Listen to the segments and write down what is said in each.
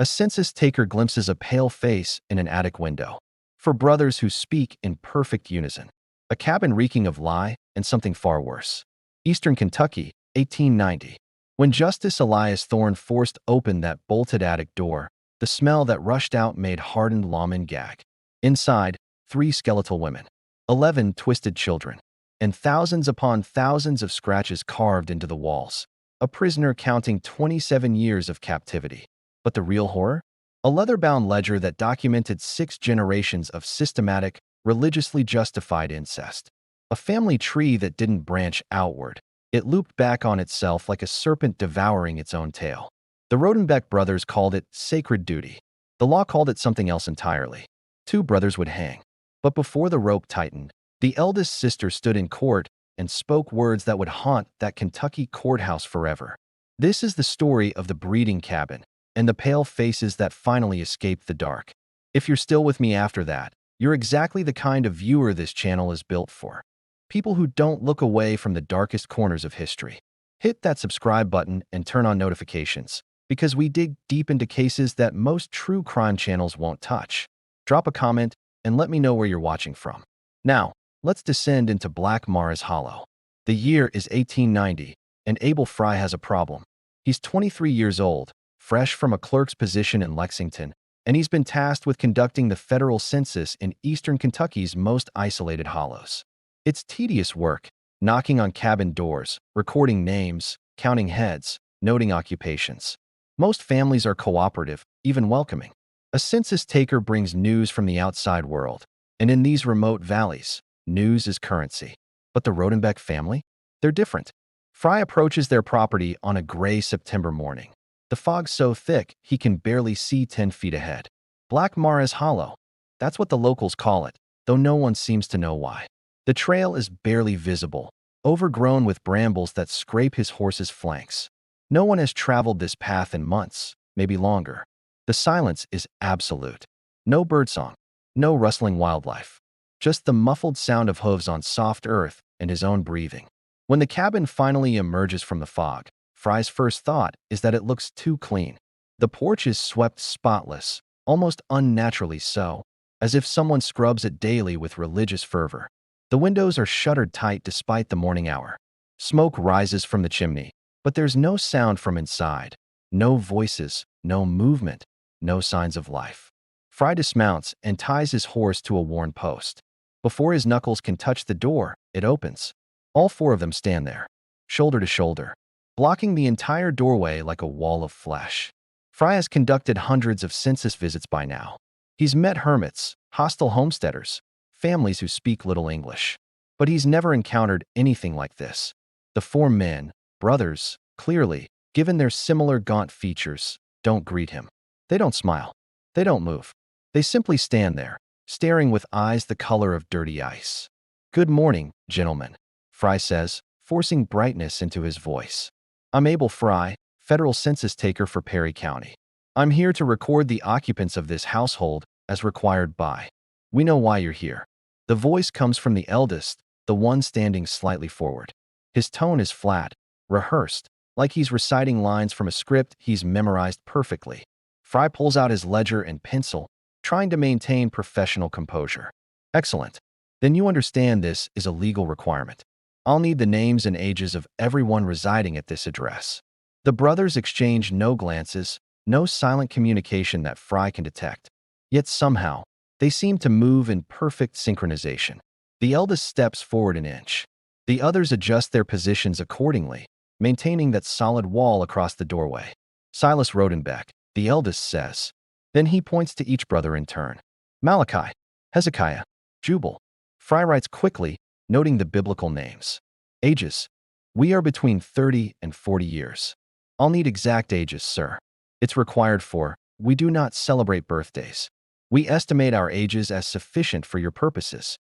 A census taker glimpses a pale face in an attic window. For brothers who speak in perfect unison. A cabin reeking of lie and something far worse. Eastern Kentucky, 1890. When Justice Elias Thorne forced open that bolted attic door, the smell that rushed out made hardened lawmen gag. Inside, 3 skeletal women, 11 twisted children, and thousands upon thousands of scratches carved into the walls. A prisoner counting 27 years of captivity. But the real horror? A leather-bound ledger that documented 6 generations of systematic, religiously justified incest. A family tree that didn't branch outward. It looped back on itself like a serpent devouring its own tail. The Rodenbeck brothers called it sacred duty. The law called it something else entirely. 2 brothers would hang. But before the rope tightened, the eldest sister stood in court and spoke words that would haunt that Kentucky courthouse forever. This is the story of the breeding cabin and the pale faces that finally escaped the dark. If you're still with me after that, you're exactly the kind of viewer this channel is built for. People who don't look away from the darkest corners of history. Hit that subscribe button and turn on notifications, because we dig deep into cases that most true crime channels won't touch. Drop a comment and let me know where you're watching from. Now, let's descend into Black Mars Hollow. The year is 1890, and Abel Fry has a problem. He's 23 years old, fresh from a clerk's position in Lexington, and he's been tasked with conducting the federal census in eastern Kentucky's most isolated hollows. It's tedious work, knocking on cabin doors, recording names, counting heads, noting occupations. Most families are cooperative, even welcoming. A census taker brings news from the outside world, and in these remote valleys, news is currency. But the Rodenbeck family? They're different. Fry approaches their property on a gray September morning. The fog's so thick he can barely see 10 feet ahead. Black Mars Hollow. That's what the locals call it, though no one seems to know why. The trail is barely visible, overgrown with brambles that scrape his horse's flanks. No one has traveled this path in months, maybe longer. The silence is absolute. No birdsong, no rustling wildlife. Just the muffled sound of hooves on soft earth and his own breathing. When the cabin finally emerges from the fog, Fry's first thought is that it looks too clean. The porch is swept spotless, almost unnaturally so, as if someone scrubs it daily with religious fervor. The windows are shuttered tight despite the morning hour. Smoke rises from the chimney, but there's no sound from inside. No voices, no movement, no signs of life. Fry dismounts and ties his horse to a worn post. Before his knuckles can touch the door, it opens. All 4 of them stand there, shoulder to shoulder, blocking the entire doorway like a wall of flesh. Fry has conducted hundreds of census visits by now. He's met hermits, hostile homesteaders, families who speak little English. But he's never encountered anything like this. The 4 men, brothers, clearly, given their similar gaunt features, don't greet him. They don't smile. They don't move. They simply stand there, staring with eyes the color of dirty ice. "Good morning, gentlemen," Fry says, forcing brightness into his voice. "I'm Abel Fry, federal census taker for Perry County. I'm here to record the occupants of this household as required by. We know why you're here." The voice comes from the eldest, the one standing slightly forward. His tone is flat, rehearsed, like he's reciting lines from a script he's memorized perfectly. Fry pulls out his ledger and pencil, trying to maintain professional composure. "Excellent. Then you understand this is a legal requirement. I'll need the names and ages of everyone residing at this address." The brothers exchange no glances, no silent communication that Fry can detect. Yet somehow, they seem to move in perfect synchronization. The eldest steps forward an inch. The others adjust their positions accordingly, maintaining that solid wall across the doorway. "Silas Rodenbeck," the eldest says. Then he points to each brother in turn. "Malachi, Hezekiah, Jubal." Fry writes quickly, noting the biblical names. "Ages. We are between 30 and 40 years. I'll need exact ages, sir. It's required for, we do not celebrate birthdays. We estimate our ages as sufficient for your purposes."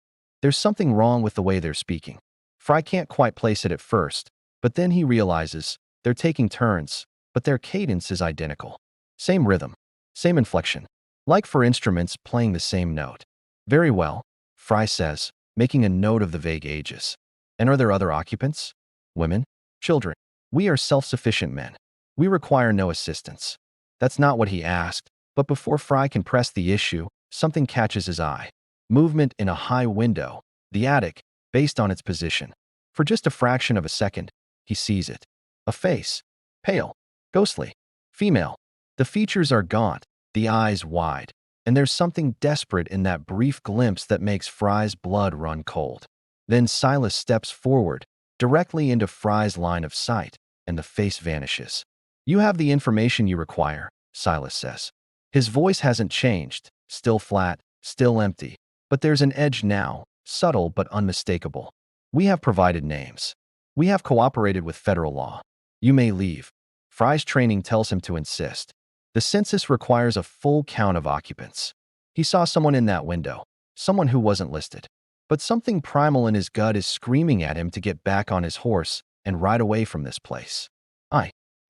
There's something wrong with the way they're speaking. Fry can't quite place it at first, but then he realizes they're taking turns, but their cadence is identical. Same rhythm, same inflection, like for instruments playing the same note. "Very well," Fry says, making a note of the vague ages. "And are there other occupants? Women? Children? We are self-sufficient men. We require no assistance." That's not what he asked, but before Fry can press the issue, something catches his eye. Movement in a high window, the attic, based on its position. For just a fraction of a second, he sees it. A face. Pale. Ghostly. Female. The features are gaunt, the eyes wide, and there's something desperate in that brief glimpse that makes Fry's blood run cold. Then Silas steps forward, directly into Fry's line of sight, and the face vanishes. "You have the information you require," Silas says. His voice hasn't changed, still flat, still empty, but there's an edge now, subtle but unmistakable. "We have provided names. We have cooperated with federal law. You may leave." Fry's training tells him to insist. The census requires a full count of occupants. He saw someone in that window, someone who wasn't listed. But something primal in his gut is screaming at him to get back on his horse and ride away from this place.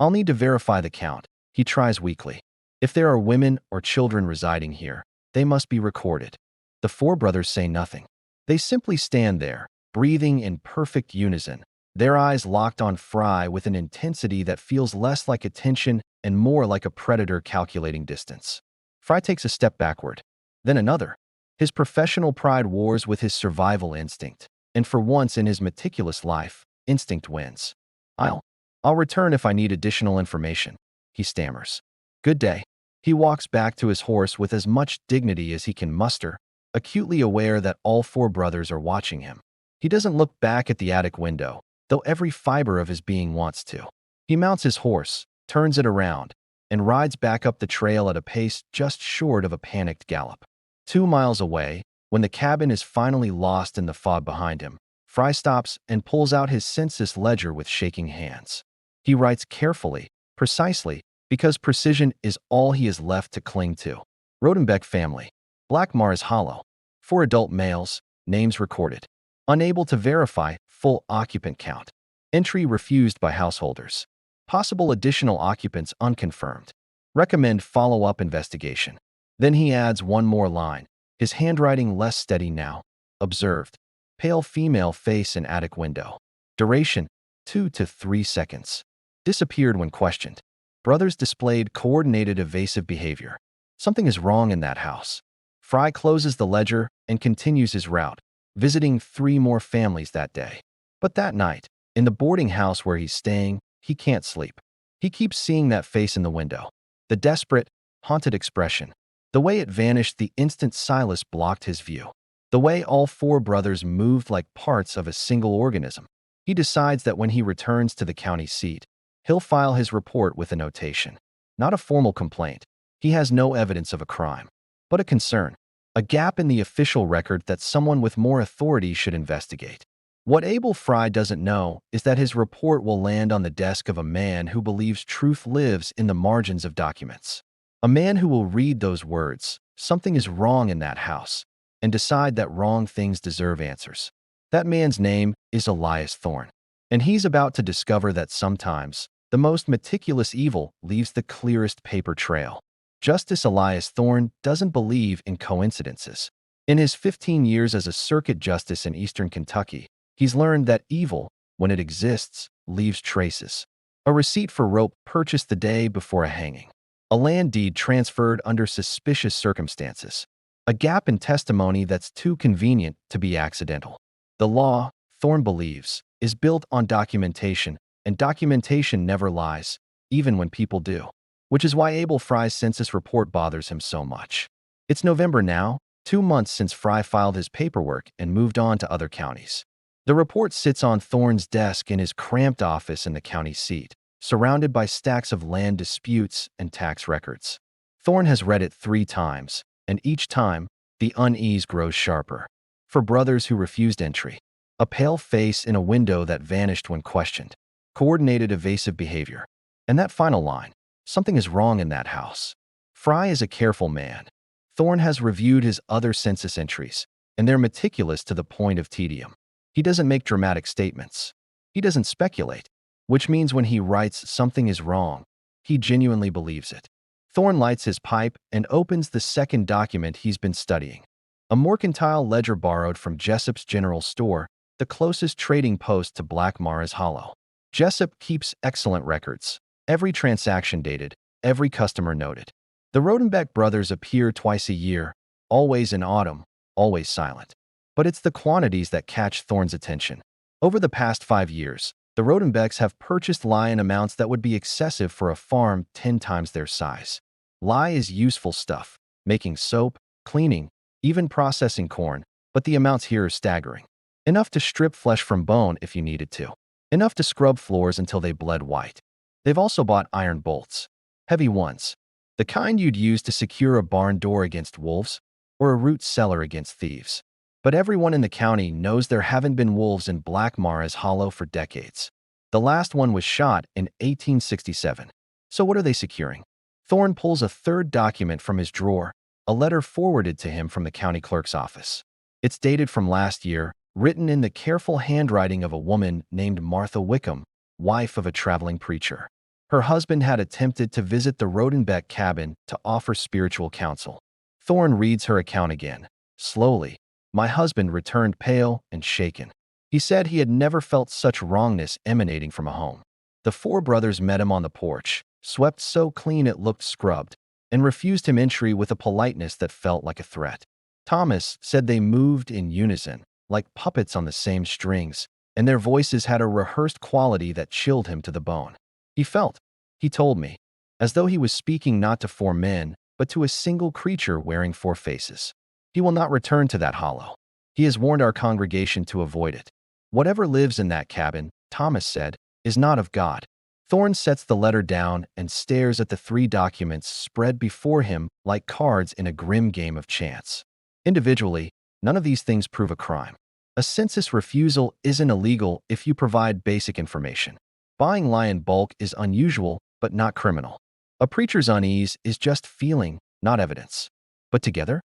I'll need to verify the count," he tries weakly. "If there are women or children residing here, they must be recorded." The four brothers say nothing. They simply stand there, breathing in perfect unison, their eyes locked on Fry with an intensity that feels less like attention and more like a predator calculating distance. Fry takes a step backward, then another. His professional pride wars with his survival instinct, and for once in his meticulous life, instinct wins. I'll return if I need additional information," he stammers. "Good day." He walks back to his horse with as much dignity as he can muster, acutely aware that all four brothers are watching him. He doesn't look back at the attic window, though every fiber of his being wants to. He mounts his horse, turns it around, and rides back up the trail at a pace just short of a panicked gallop. 2 miles away, when the cabin is finally lost in the fog behind him, Fry stops and pulls out his census ledger with shaking hands. He writes carefully, precisely, because precision is all he is left to cling to. Rodenbeck family. Black Mars Hollow. 4 adult males, names recorded. Unable to verify full occupant count. Entry refused by householders. Possible additional occupants unconfirmed. Recommend follow-up investigation. Then he adds one more line, his handwriting less steady now. Observed. Pale female face in attic window. Duration, 2 to 3 seconds. Disappeared when questioned. Brothers displayed coordinated evasive behavior. Something is wrong in that house. Fry closes the ledger and continues his route, visiting 3 more families that day. But that night, in the boarding house where he's staying, he can't sleep. He keeps seeing that face in the window. The desperate, haunted expression. The way it vanished the instant Silas blocked his view. The way all 4 brothers moved like parts of a single organism. He decides that when he returns to the county seat, he'll file his report with a notation. Not a formal complaint. He has no evidence of a crime. But a concern. A gap in the official record that someone with more authority should investigate. What Abel Fry doesn't know is that his report will land on the desk of a man who believes truth lives in the margins of documents. A man who will read those words, "Something is wrong in that house," and decide that wrong things deserve answers. That man's name is Elias Thorne. And he's about to discover that sometimes, the most meticulous evil leaves the clearest paper trail. Justice Elias Thorne doesn't believe in coincidences. In his 15 years as a circuit justice in eastern Kentucky, he's learned that evil, when it exists, leaves traces. A receipt for rope purchased the day before a hanging. A land deed transferred under suspicious circumstances. A gap in testimony that's too convenient to be accidental. The law, Thorne believes, is built on documentation, and documentation never lies, even when people do. Which is why Abel Fry's census report bothers him so much. It's November now, 2 months since Fry filed his paperwork and moved on to other counties. The report sits on Thorne's desk in his cramped office in the county seat, surrounded by stacks of land disputes and tax records. Thorne has read it 3 times, and each time, the unease grows sharper. For brothers who refused entry. A pale face in a window that vanished when questioned. Coordinated evasive behavior. And that final line, "Something is wrong in that house." Fry is a careful man. Thorne has reviewed his other census entries, and they're meticulous to the point of tedium. He doesn't make dramatic statements. He doesn't speculate, which means when he writes "something is wrong," he genuinely believes it. Thorne lights his pipe and opens the second document he's been studying. A mercantile ledger borrowed from Jessup's General Store, the closest trading post to Black Mars Hollow. Jessup keeps excellent records, every transaction dated, every customer noted. The Rodenbeck brothers appear twice a year, always in autumn, always silent. But it's the quantities that catch Thorne's attention. Over the past 5 years, the Rodenbecks have purchased lye in amounts that would be excessive for a farm 10 times their size. Lye is useful stuff, making soap, cleaning, even processing corn, but the amounts here are staggering. Enough to strip flesh from bone if you needed to. Enough to scrub floors until they bled white. They've also bought iron bolts. Heavy ones. The kind you'd use to secure a barn door against wolves, or a root cellar against thieves. But everyone in the county knows there haven't been wolves in Black Mares Hollow for decades. The last one was shot in 1867. So what are they securing? Thorne pulls a third document from his drawer, a letter forwarded to him from the county clerk's office. It's dated from last year, written in the careful handwriting of a woman named Martha Wickham, wife of a traveling preacher. Her husband had attempted to visit the Rodenbeck cabin to offer spiritual counsel. Thorne reads her account again. Slowly, my husband returned pale and shaken. He said he had never felt such wrongness emanating from a home. The 4 brothers met him on the porch, swept so clean it looked scrubbed, and refused him entry with a politeness that felt like a threat. Thomas said they moved in unison, like puppets on the same strings, and their voices had a rehearsed quality that chilled him to the bone. He felt, he told me, as though he was speaking not to 4 men, but to a single creature wearing 4 faces. He will not return to that hollow. He has warned our congregation to avoid it. Whatever lives in that cabin, Thomas said, is not of God. Thorne sets the letter down and stares at the 3 documents spread before him like cards in a grim game of chance. Individually, none of these things prove a crime. A census refusal isn't illegal if you provide basic information. Buying lye in bulk is unusual, but not criminal. A preacher's unease is just feeling, not evidence. But together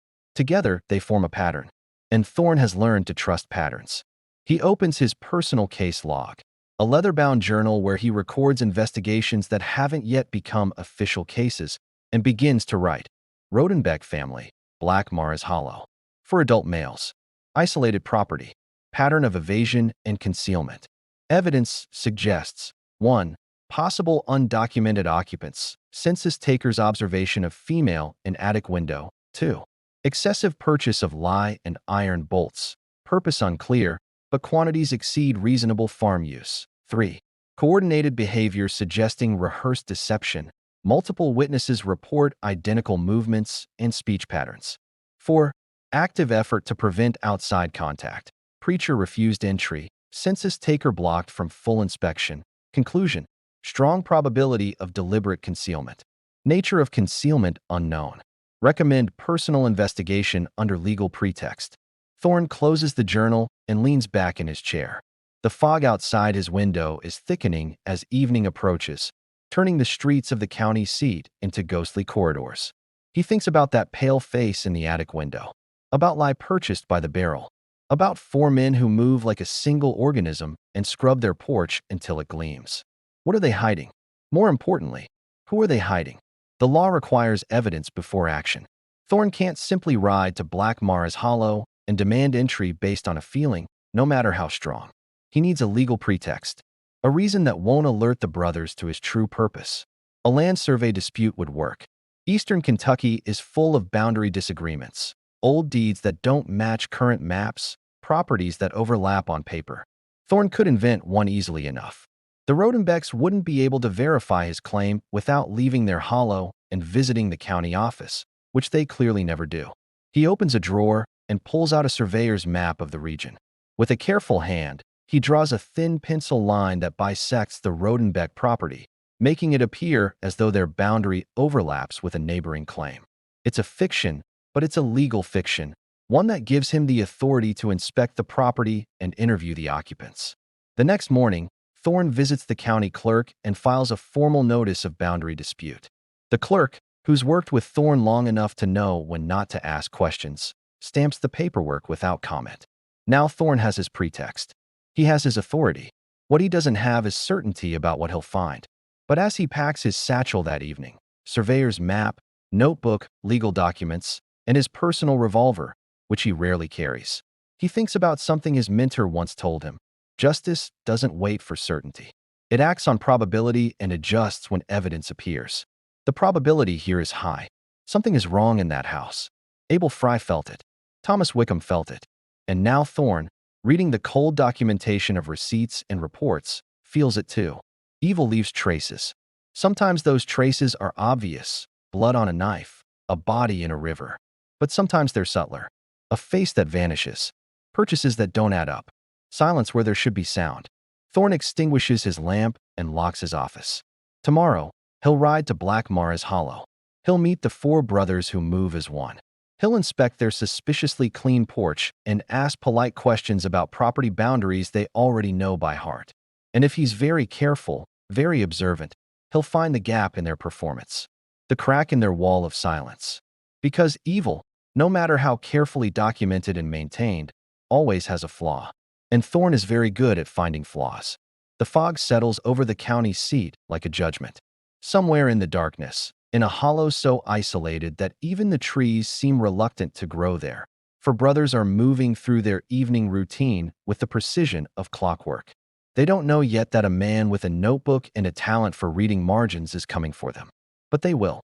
they form a pattern. And Thorne has learned to trust patterns. He opens his personal case log, a leather-bound journal where he records investigations that haven't yet become official cases, and begins to write. Rodenbeck family, Black Mares Hollow. For adult males. Isolated property. Pattern of evasion and concealment. Evidence suggests 1. Possible undocumented occupants. Census taker's observation of female in attic window. 2. Excessive purchase of lye and iron bolts. Purpose unclear, but quantities exceed reasonable farm use. 3. Coordinated behavior suggesting rehearsed deception. Multiple witnesses report identical movements and speech patterns. 4. Active effort to prevent outside contact. Preacher refused entry. Census taker blocked from full inspection. Conclusion. Strong probability of deliberate concealment. Nature of concealment unknown. Recommend personal investigation under legal pretext. Thorne closes the journal and leans back in his chair. The fog outside his window is thickening as evening approaches, turning the streets of the county seat into ghostly corridors. He thinks about that pale face in the attic window, about lye purchased by the barrel, about 4 men who move like a single organism and scrub their porch until it gleams. What are they hiding? More importantly, who are they hiding? The law requires evidence before action. Thorne can't simply ride to Black Mares Hollow and demand entry based on a feeling, no matter how strong. He needs a legal pretext, a reason that won't alert the brothers to his true purpose. A land survey dispute would work. Eastern Kentucky is full of boundary disagreements, old deeds that don't match current maps, properties that overlap on paper. Thorne could invent one easily enough. The Rodenbecks wouldn't be able to verify his claim without leaving their hollow and visiting the county office, which they clearly never do. He opens a drawer and pulls out a surveyor's map of the region. With a careful hand, he draws a thin pencil line that bisects the Rodenbeck property, making it appear as though their boundary overlaps with a neighboring claim. It's a fiction, but it's a legal fiction, one that gives him the authority to inspect the property and interview the occupants. The next morning, Thorne visits the county clerk and files a formal notice of boundary dispute. The clerk, who's worked with Thorne long enough to know when not to ask questions, stamps the paperwork without comment. Now Thorne has his pretext. He has his authority. What he doesn't have is certainty about what he'll find. But as he packs his satchel that evening, surveyor's map, notebook, legal documents, and his personal revolver, which he rarely carries, he thinks about something his mentor once told him. Justice doesn't wait for certainty. It acts on probability and adjusts when evidence appears. The probability here is high. Something is wrong in that house. Abel Fry felt it. Thomas Wickham felt it. And now Thorne, reading the cold documentation of receipts and reports, feels it too. Evil leaves traces. Sometimes those traces are obvious: blood on a knife, a body in a river. But sometimes they're subtler. A face that vanishes. Purchases that don't add up. Silence where there should be sound. Thorne extinguishes his lamp and locks his office. Tomorrow, he'll ride to Black Mara's Hollow. He'll meet the four brothers who move as one. He'll inspect their suspiciously clean porch and ask polite questions about property boundaries they already know by heart. And if he's very careful, very observant, he'll find the gap in their performance. The crack in their wall of silence. Because evil, no matter how carefully documented and maintained, always has a flaw. And Thorne is very good at finding flaws. The fog settles over the county seat like a judgment. Somewhere in the darkness, in a hollow so isolated that even the trees seem reluctant to grow there, for brothers are moving through their evening routine with the precision of clockwork. They don't know yet that a man with a notebook and a talent for reading margins is coming for them. But they will.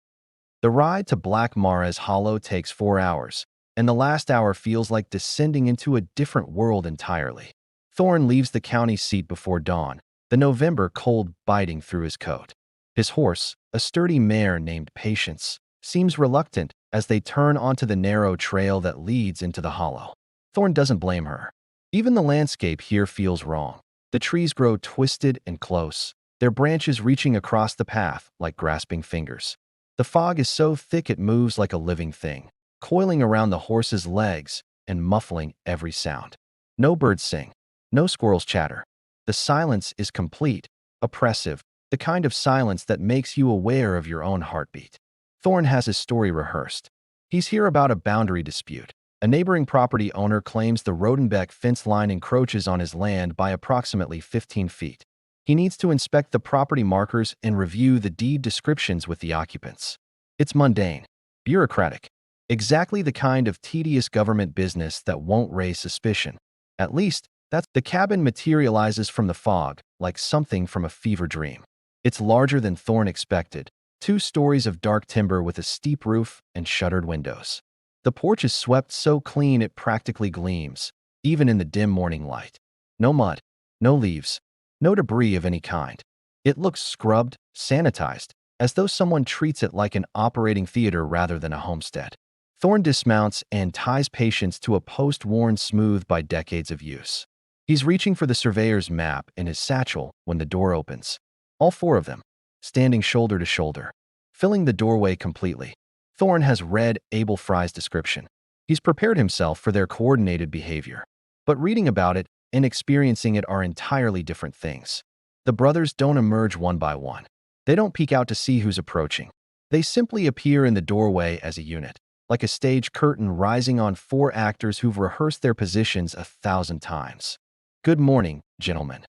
The ride to Black Mara's Hollow takes 4 hours, and the last hour feels like descending into a different world entirely. Thorne leaves the county seat before dawn, the November cold biting through his coat. His horse, a sturdy mare named Patience, seems reluctant as they turn onto the narrow trail that leads into the hollow. Thorne doesn't blame her. Even the landscape here feels wrong. The trees grow twisted and close, their branches reaching across the path like grasping fingers. The fog is so thick it moves like a living thing, coiling around the horse's legs and muffling every sound. No birds sing. No squirrels chatter. The silence is complete, oppressive, the kind of silence that makes you aware of your own heartbeat. Thorne has his story rehearsed. He's here about a boundary dispute. A neighboring property owner claims the Rodenbeck fence line encroaches on his land by approximately 15 feet. He needs to inspect the property markers and review the deed descriptions with the occupants. It's mundane, bureaucratic, exactly the kind of tedious government business that won't raise suspicion. At least, the cabin materializes from the fog, like something from a fever dream. It's larger than Thorne expected, 2 stories of dark timber with a steep roof and shuttered windows. The porch is swept so clean it practically gleams, even in the dim morning light. No mud, no leaves, no debris of any kind. It looks scrubbed, sanitized, as though someone treats it like an operating theater rather than a homestead. Thorne dismounts and ties Patience to a post worn smooth by decades of use. He's reaching for the surveyor's map in his satchel when the door opens. All 4 of them, standing shoulder to shoulder, filling the doorway completely. Thorne has read Abel Fry's description. He's prepared himself for their coordinated behavior. But reading about it and experiencing it are entirely different things. The brothers don't emerge one by one. They don't peek out to see who's approaching. They simply appear in the doorway as a unit, like a stage curtain rising on 4 actors who've rehearsed their positions 1,000 times. "Good morning, gentlemen,"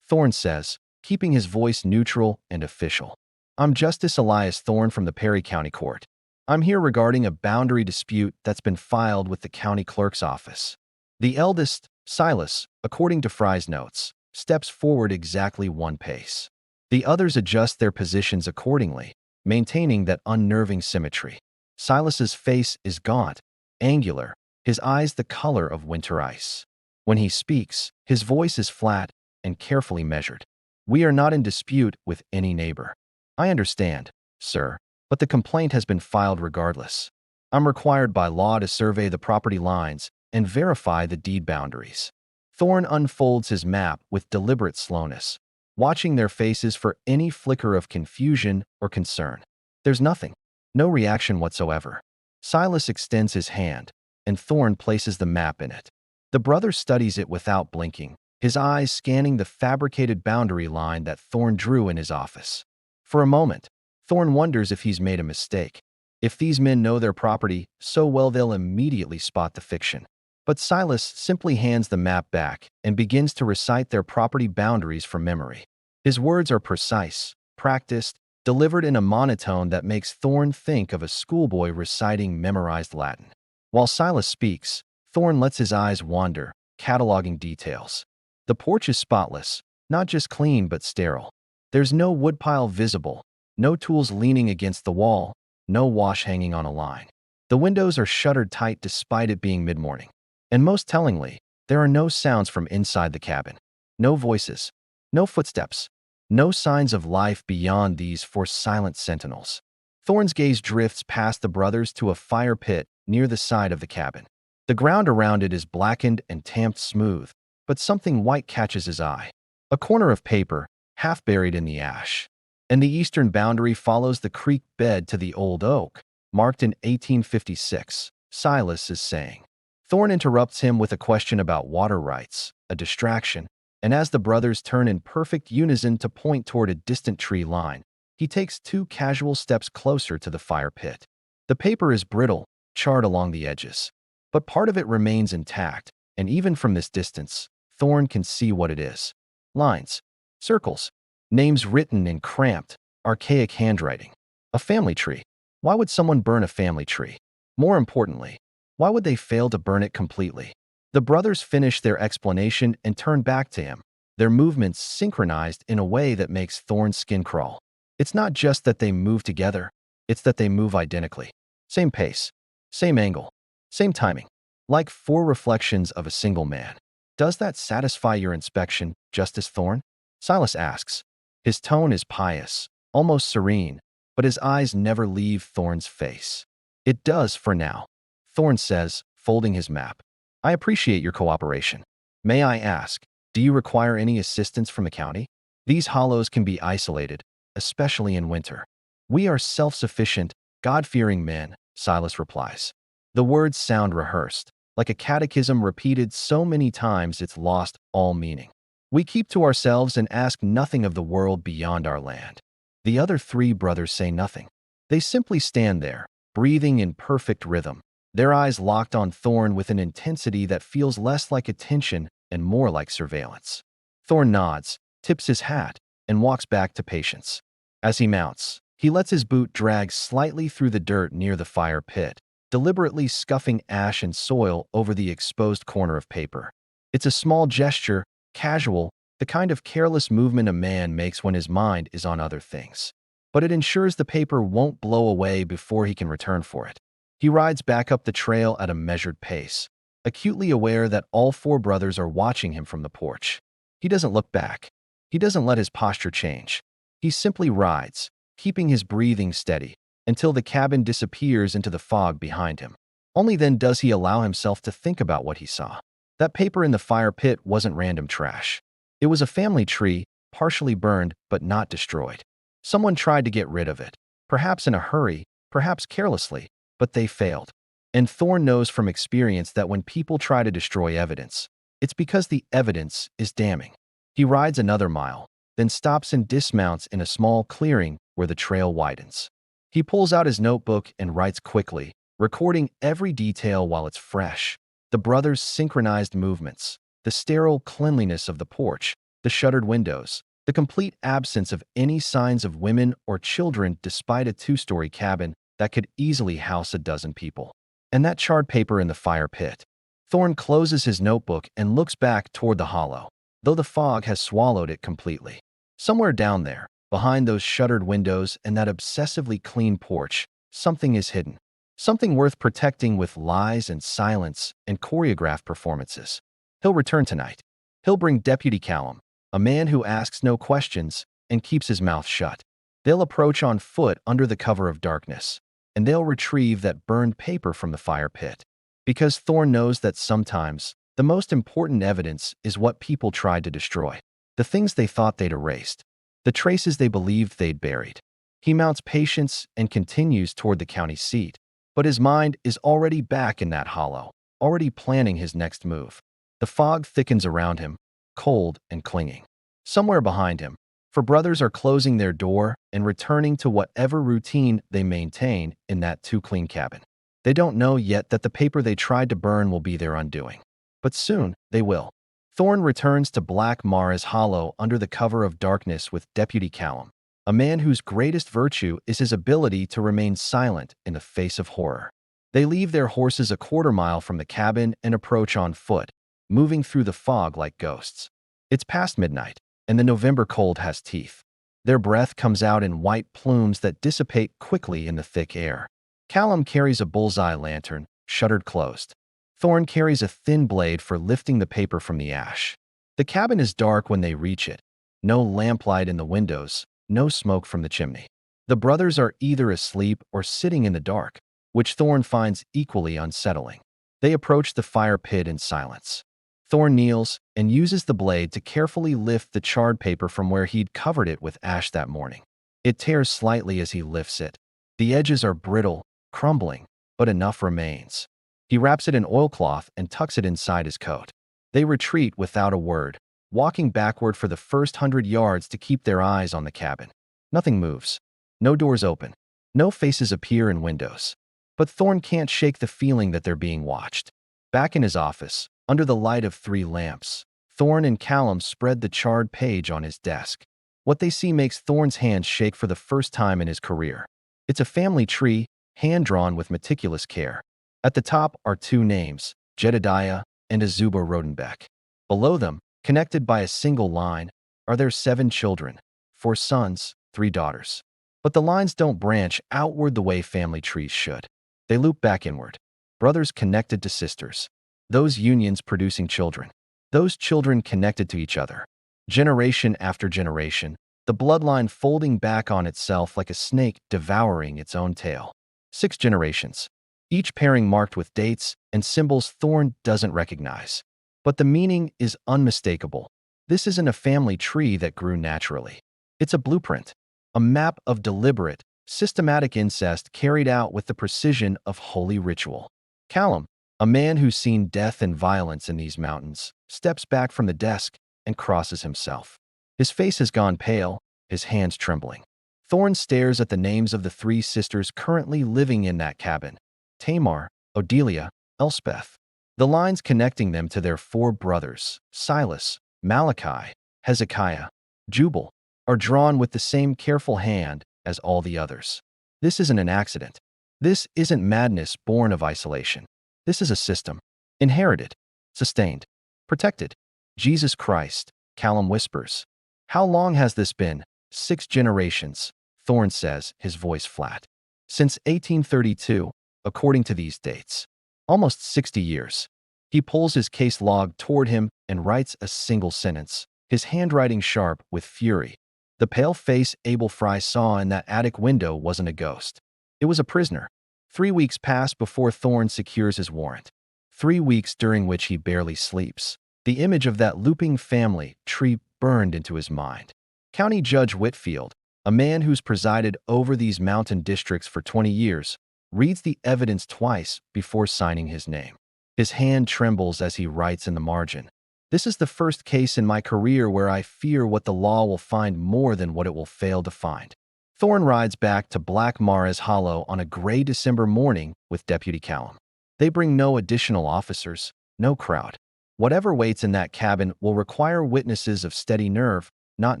Thorne says, keeping his voice neutral and official. "I'm Justice Elias Thorne from the Perry County Court. I'm here regarding a boundary dispute that's been filed with the county clerk's office." The eldest, Silas, according to Fry's notes, steps forward exactly 1 pace. The others adjust their positions accordingly, maintaining that unnerving symmetry. Silas's face is gaunt, angular, his eyes the color of winter ice. When he speaks, his voice is flat and carefully measured. "We are not in dispute with any neighbor. I understand, sir, but the complaint has been filed regardless. I'm required by law to survey the property lines and verify the deed boundaries." Thorne unfolds his map with deliberate slowness, watching their faces for any flicker of confusion or concern. There's nothing, no reaction whatsoever. Silas extends his hand, and Thorne places the map in it. The brother studies it without blinking, his eyes scanning the fabricated boundary line that Thorne drew in his office. For a moment, Thorne wonders if he's made a mistake. If these men know their property so well they'll immediately spot the fiction. But Silas simply hands the map back and begins to recite their property boundaries from memory. His words are precise, practiced, delivered in a monotone that makes Thorne think of a schoolboy reciting memorized Latin. While Silas speaks, Thorne lets his eyes wander, cataloging details. The porch is spotless, not just clean but sterile. There's no woodpile visible, No tools leaning against the wall, no wash hanging on a line. The windows are shuttered tight despite it being mid-morning. And most tellingly, there are no sounds from inside the cabin. No voices, no footsteps, no signs of life beyond these four silent sentinels. Thorne's gaze drifts past the brothers to a fire pit near the side of the cabin. The ground around it is blackened and tamped smooth, but something white catches his eye. A corner of paper, half buried in the ash. And the eastern boundary follows the creek bed to the old oak, marked in 1856, Silas is saying. Thorne interrupts him with a question about water rights, a distraction, and as the brothers turn in perfect unison to point toward a distant tree line, he takes 2 casual steps closer to the fire pit. The paper is brittle, charred along the edges, but part of it remains intact, and even from this distance, Thorne can see what it is. Lines, circles, names written in cramped, archaic handwriting. A family tree. Why would someone burn a family tree? More importantly, why would they fail to burn it completely? The brothers finish their explanation and turn back to him, their movements synchronized in a way that makes Thorne's skin crawl. It's not just that they move together, it's that they move identically. Same pace, same angle, same timing. Like 4 reflections of a single man. Does that satisfy your inspection, Justice Thorne? Silas asks. His tone is pious, almost serene, but his eyes never leave Thorne's face. It does for now, Thorne says, folding his map. I appreciate your cooperation. May I ask, do you require any assistance from the county? These hollows can be isolated, especially in winter. We are self-sufficient, God-fearing men, Silas replies. The words sound rehearsed, like a catechism repeated so many times it's lost all meaning. We keep to ourselves and ask nothing of the world beyond our land. The other 3 brothers say nothing. They simply stand there, breathing in perfect rhythm, their eyes locked on Thorne with an intensity that feels less like attention and more like surveillance. Thorne nods, tips his hat, and walks back to Patience. As he mounts, he lets his boot drag slightly through the dirt near the fire pit, deliberately scuffing ash and soil over the exposed corner of paper. It's a small gesture, casual, the kind of careless movement a man makes when his mind is on other things. But it ensures the paper won't blow away before he can return for it. He rides back up the trail at a measured pace, acutely aware that all 4 brothers are watching him from the porch. He doesn't look back. He doesn't let his posture change. He simply rides, keeping his breathing steady, until the cabin disappears into the fog behind him. Only then does he allow himself to think about what he saw. That paper in the fire pit wasn't random trash. It was a family tree, partially burned but not destroyed. Someone tried to get rid of it, perhaps in a hurry, perhaps carelessly, but they failed. And Thorne knows from experience that when people try to destroy evidence, it's because the evidence is damning. He rides another mile, then stops and dismounts in a small clearing where the trail widens. He pulls out his notebook and writes quickly, recording every detail while it's fresh. The brothers' synchronized movements, the sterile cleanliness of the porch, the shuttered windows, the complete absence of any signs of women or children despite a 2-story cabin that could easily house a dozen people. And that charred paper in the fire pit. Thorne closes his notebook and looks back toward the hollow, though the fog has swallowed it completely. Somewhere down there, behind those shuttered windows and that obsessively clean porch, something is hidden. Something worth protecting with lies and silence and choreographed performances. He'll return tonight. He'll bring Deputy Callum, a man who asks no questions and keeps his mouth shut. They'll approach on foot under the cover of darkness, and they'll retrieve that burned paper from the fire pit. Because Thorne knows that sometimes the most important evidence is what people tried to destroy. The things they thought they'd erased. The traces they believed they'd buried. He mounts Patience and continues toward the county seat. But his mind is already back in that hollow, already planning his next move. The fog thickens around him, cold and clinging. Somewhere behind him, 4 brothers are closing their door and returning to whatever routine they maintain in that too-clean cabin. They don't know yet that the paper they tried to burn will be their undoing. But soon, they will. Thorne returns to Black Mara's hollow under the cover of darkness with Deputy Callum, a man whose greatest virtue is his ability to remain silent in the face of horror. They leave their horses a quarter-mile from the cabin and approach on foot, moving through the fog like ghosts. It's past midnight, and the November cold has teeth. Their breath comes out in white plumes that dissipate quickly in the thick air. Callum carries a bullseye lantern, shuttered closed. Thorne carries a thin blade for lifting the paper from the ash. The cabin is dark when they reach it. No lamplight in the windows, no smoke from the chimney. The brothers are either asleep or sitting in the dark, which Thorne finds equally unsettling. They approach the fire pit in silence. Thorne kneels and uses the blade to carefully lift the charred paper from where he'd covered it with ash that morning. It tears slightly as he lifts it. The edges are brittle, crumbling, but enough remains. He wraps it in oilcloth and tucks it inside his coat. They retreat without a word, walking backward for the first 100 yards to keep their eyes on the cabin. Nothing moves. No doors open. No faces appear in windows. But Thorne can't shake the feeling that they're being watched. Back in his office, under the light of 3 lamps, Thorne and Callum spread the charred page on his desk. What they see makes Thorne's hands shake for the first time in his career. It's a family tree, hand-drawn with meticulous care. At the top are 2 names, Jedediah and Azuba Rodenbeck. Below them, connected by a single line, are their 7 children, 4 sons, 3 daughters. But the lines don't branch outward the way family trees should. They loop back inward. Brothers connected to sisters. Those unions producing children. Those children connected to each other. Generation after generation, the bloodline folding back on itself like a snake devouring its own tail. 6 generations, each pairing marked with dates and symbols Thorne doesn't recognize. But the meaning is unmistakable. This isn't a family tree that grew naturally. It's a blueprint, a map of deliberate, systematic incest carried out with the precision of holy ritual. Callum, a man who's seen death and violence in these mountains, steps back from the desk and crosses himself. His face has gone pale, his hands trembling. Thorne stares at the names of the 3 sisters currently living in that cabin: Tamar, Odelia, Elspeth. The lines connecting them to their 4 brothers, Silas, Malachi, Hezekiah, Jubal, are drawn with the same careful hand as all the others. This isn't an accident. This isn't madness born of isolation. This is a system. Inherited, sustained, protected. Jesus Christ, Callum whispers. How long has this been? 6 generations, Thorne says, his voice flat. Since 1832, according to these dates. Almost 60 years. He pulls his case log toward him and writes a single sentence, his handwriting sharp with fury. The pale face Abel Fry saw in that attic window wasn't a ghost. It was a prisoner. 3 weeks pass before Thorne secures his warrant. 3 weeks during which he barely sleeps. The image of that looping family tree burned into his mind. County Judge Whitfield, a man who's presided over these mountain districts for 20 years, reads the evidence twice before signing his name. His hand trembles as he writes in the margin. This is the first case in my career where I fear what the law will find more than what it will fail to find. Thorne rides back to Black Mares Hollow on a gray December morning with Deputy Callum. They bring no additional officers, no crowd. Whatever waits in that cabin will require witnesses of steady nerve, not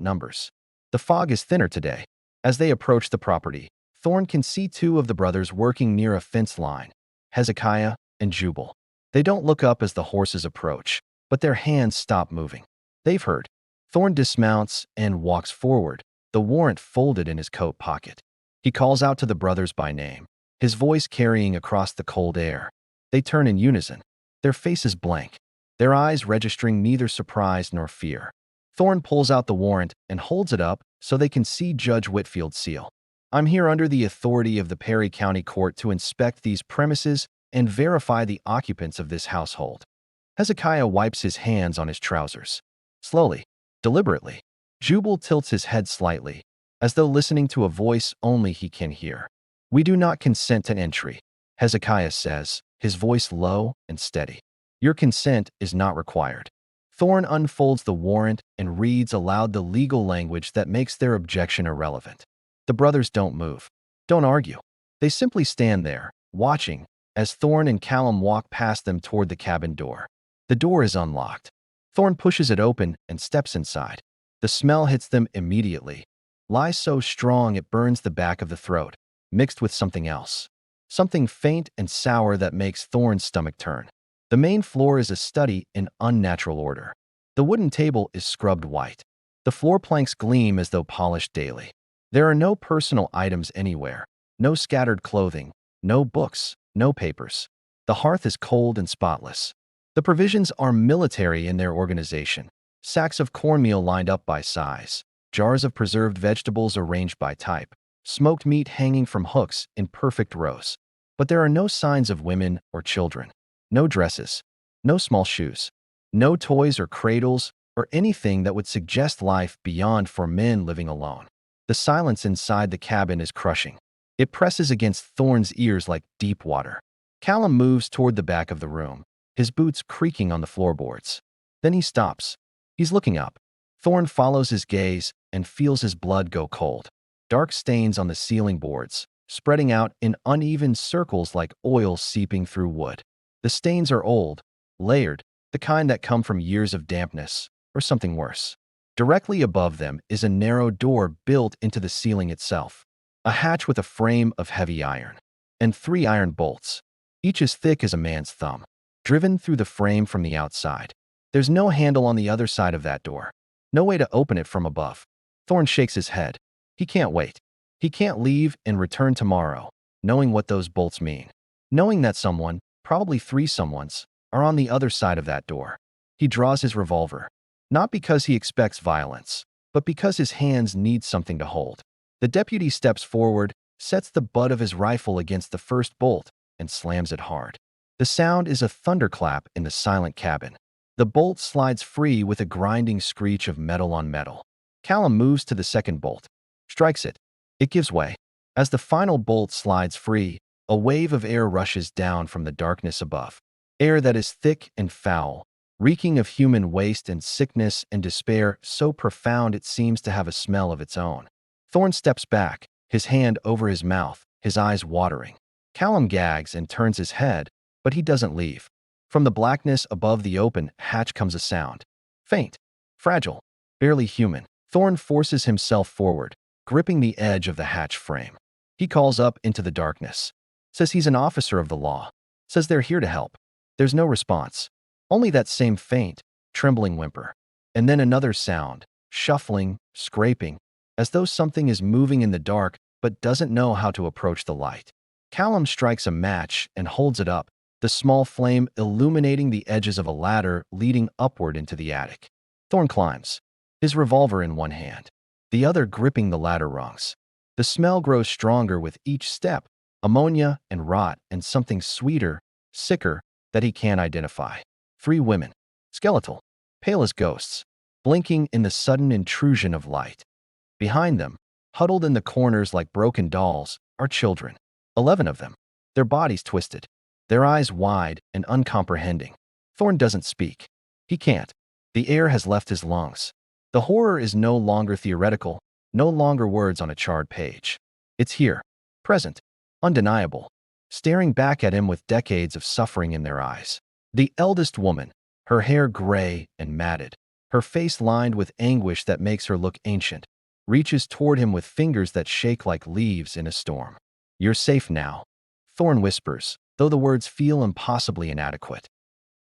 numbers. The fog is thinner today. As they approach the property, Thorne can see 2 of the brothers working near a fence line, Hezekiah and Jubal. They don't look up as the horses approach, but their hands stop moving. They've heard. Thorne dismounts and walks forward, the warrant folded in his coat pocket. He calls out to the brothers by name, his voice carrying across the cold air. They turn in unison, their faces blank, their eyes registering neither surprise nor fear. Thorne pulls out the warrant and holds it up so they can see Judge Whitfield's seal. I'm here under the authority of the Perry County Court to inspect these premises and verify the occupants of this household. Hezekiah wipes his hands on his trousers. Slowly, deliberately, Jubal tilts his head slightly, as though listening to a voice only he can hear. We do not consent to entry, Hezekiah says, his voice low and steady. Your consent is not required. Thorne unfolds the warrant and reads aloud the legal language that makes their objection irrelevant. The brothers don't move, don't argue. They simply stand there, watching, as Thorne and Callum walk past them toward the cabin door. The door is unlocked. Thorne pushes it open and steps inside. The smell hits them immediately. Lye so strong it burns the back of the throat, mixed with something else. Something faint and sour that makes Thorne's stomach turn. The main floor is a study in unnatural order. The wooden table is scrubbed white. The floor planks gleam as though polished daily. There are no personal items anywhere, no scattered clothing, no books, no papers. The hearth is cold and spotless. The provisions are military in their organization. Sacks of cornmeal lined up by size, jars of preserved vegetables arranged by type, smoked meat hanging from hooks in perfect rows. But there are no signs of women or children, no dresses, no small shoes, no toys or cradles or anything that would suggest life beyond for men living alone. The silence inside the cabin is crushing. It presses against Thorne's ears like deep water. Callum moves toward the back of the room, his boots creaking on the floorboards. Then he stops. He's looking up. Thorne follows his gaze and feels his blood go cold. Dark stains on the ceiling boards, spreading out in uneven circles like oil seeping through wood. The stains are old, layered, the kind that come from years of dampness, or something worse. Directly above them is a narrow door built into the ceiling itself, a hatch with a frame of heavy iron, and 3 iron bolts, each as thick as a man's thumb, driven through the frame from the outside. There's no handle on the other side of that door, no way to open it from above. Thorne shakes his head. He can't wait. He can't leave and return tomorrow, knowing what those bolts mean, knowing that someone, probably 3 someones, are on the other side of that door. He draws his revolver, not because he expects violence, but because his hands need something to hold. The deputy steps forward, sets the butt of his rifle against the first bolt, and slams it hard. The sound is a thunderclap in the silent cabin. The bolt slides free with a grinding screech of metal on metal. Callum moves to the second bolt, strikes it. It gives way. As the final bolt slides free, a wave of air rushes down from the darkness above. Air that is thick and foul, reeking of human waste and sickness and despair so profound it seems to have a smell of its own. Thorne steps back, his hand over his mouth, his eyes watering. Callum gags and turns his head, but he doesn't leave. From the blackness above the open hatch comes a sound. Faint, fragile, barely human. Thorne forces himself forward, gripping the edge of the hatch frame. He calls up into the darkness. Says he's an officer of the law. Says they're here to help. There's no response. Only that same faint, trembling whimper. And then another sound, shuffling, scraping, as though something is moving in the dark but doesn't know how to approach the light. Callum strikes a match and holds it up, the small flame illuminating the edges of a ladder leading upward into the attic. Thorne climbs, his revolver in one hand, the other gripping the ladder rungs. The smell grows stronger with each step, ammonia and rot and something sweeter, sicker, that he can't identify. 3 women, skeletal, pale as ghosts, blinking in the sudden intrusion of light. Behind them, huddled in the corners like broken dolls, are children. 11 of them, their bodies twisted, their eyes wide and uncomprehending. Thorne doesn't speak. He can't. The air has left his lungs. The horror is no longer theoretical, no longer words on a charred page. It's here, present, undeniable, staring back at him with decades of suffering in their eyes. The eldest woman, her hair gray and matted, her face lined with anguish that makes her look ancient, reaches toward him with fingers that shake like leaves in a storm. "You're safe now," Thorne whispers, though the words feel impossibly inadequate.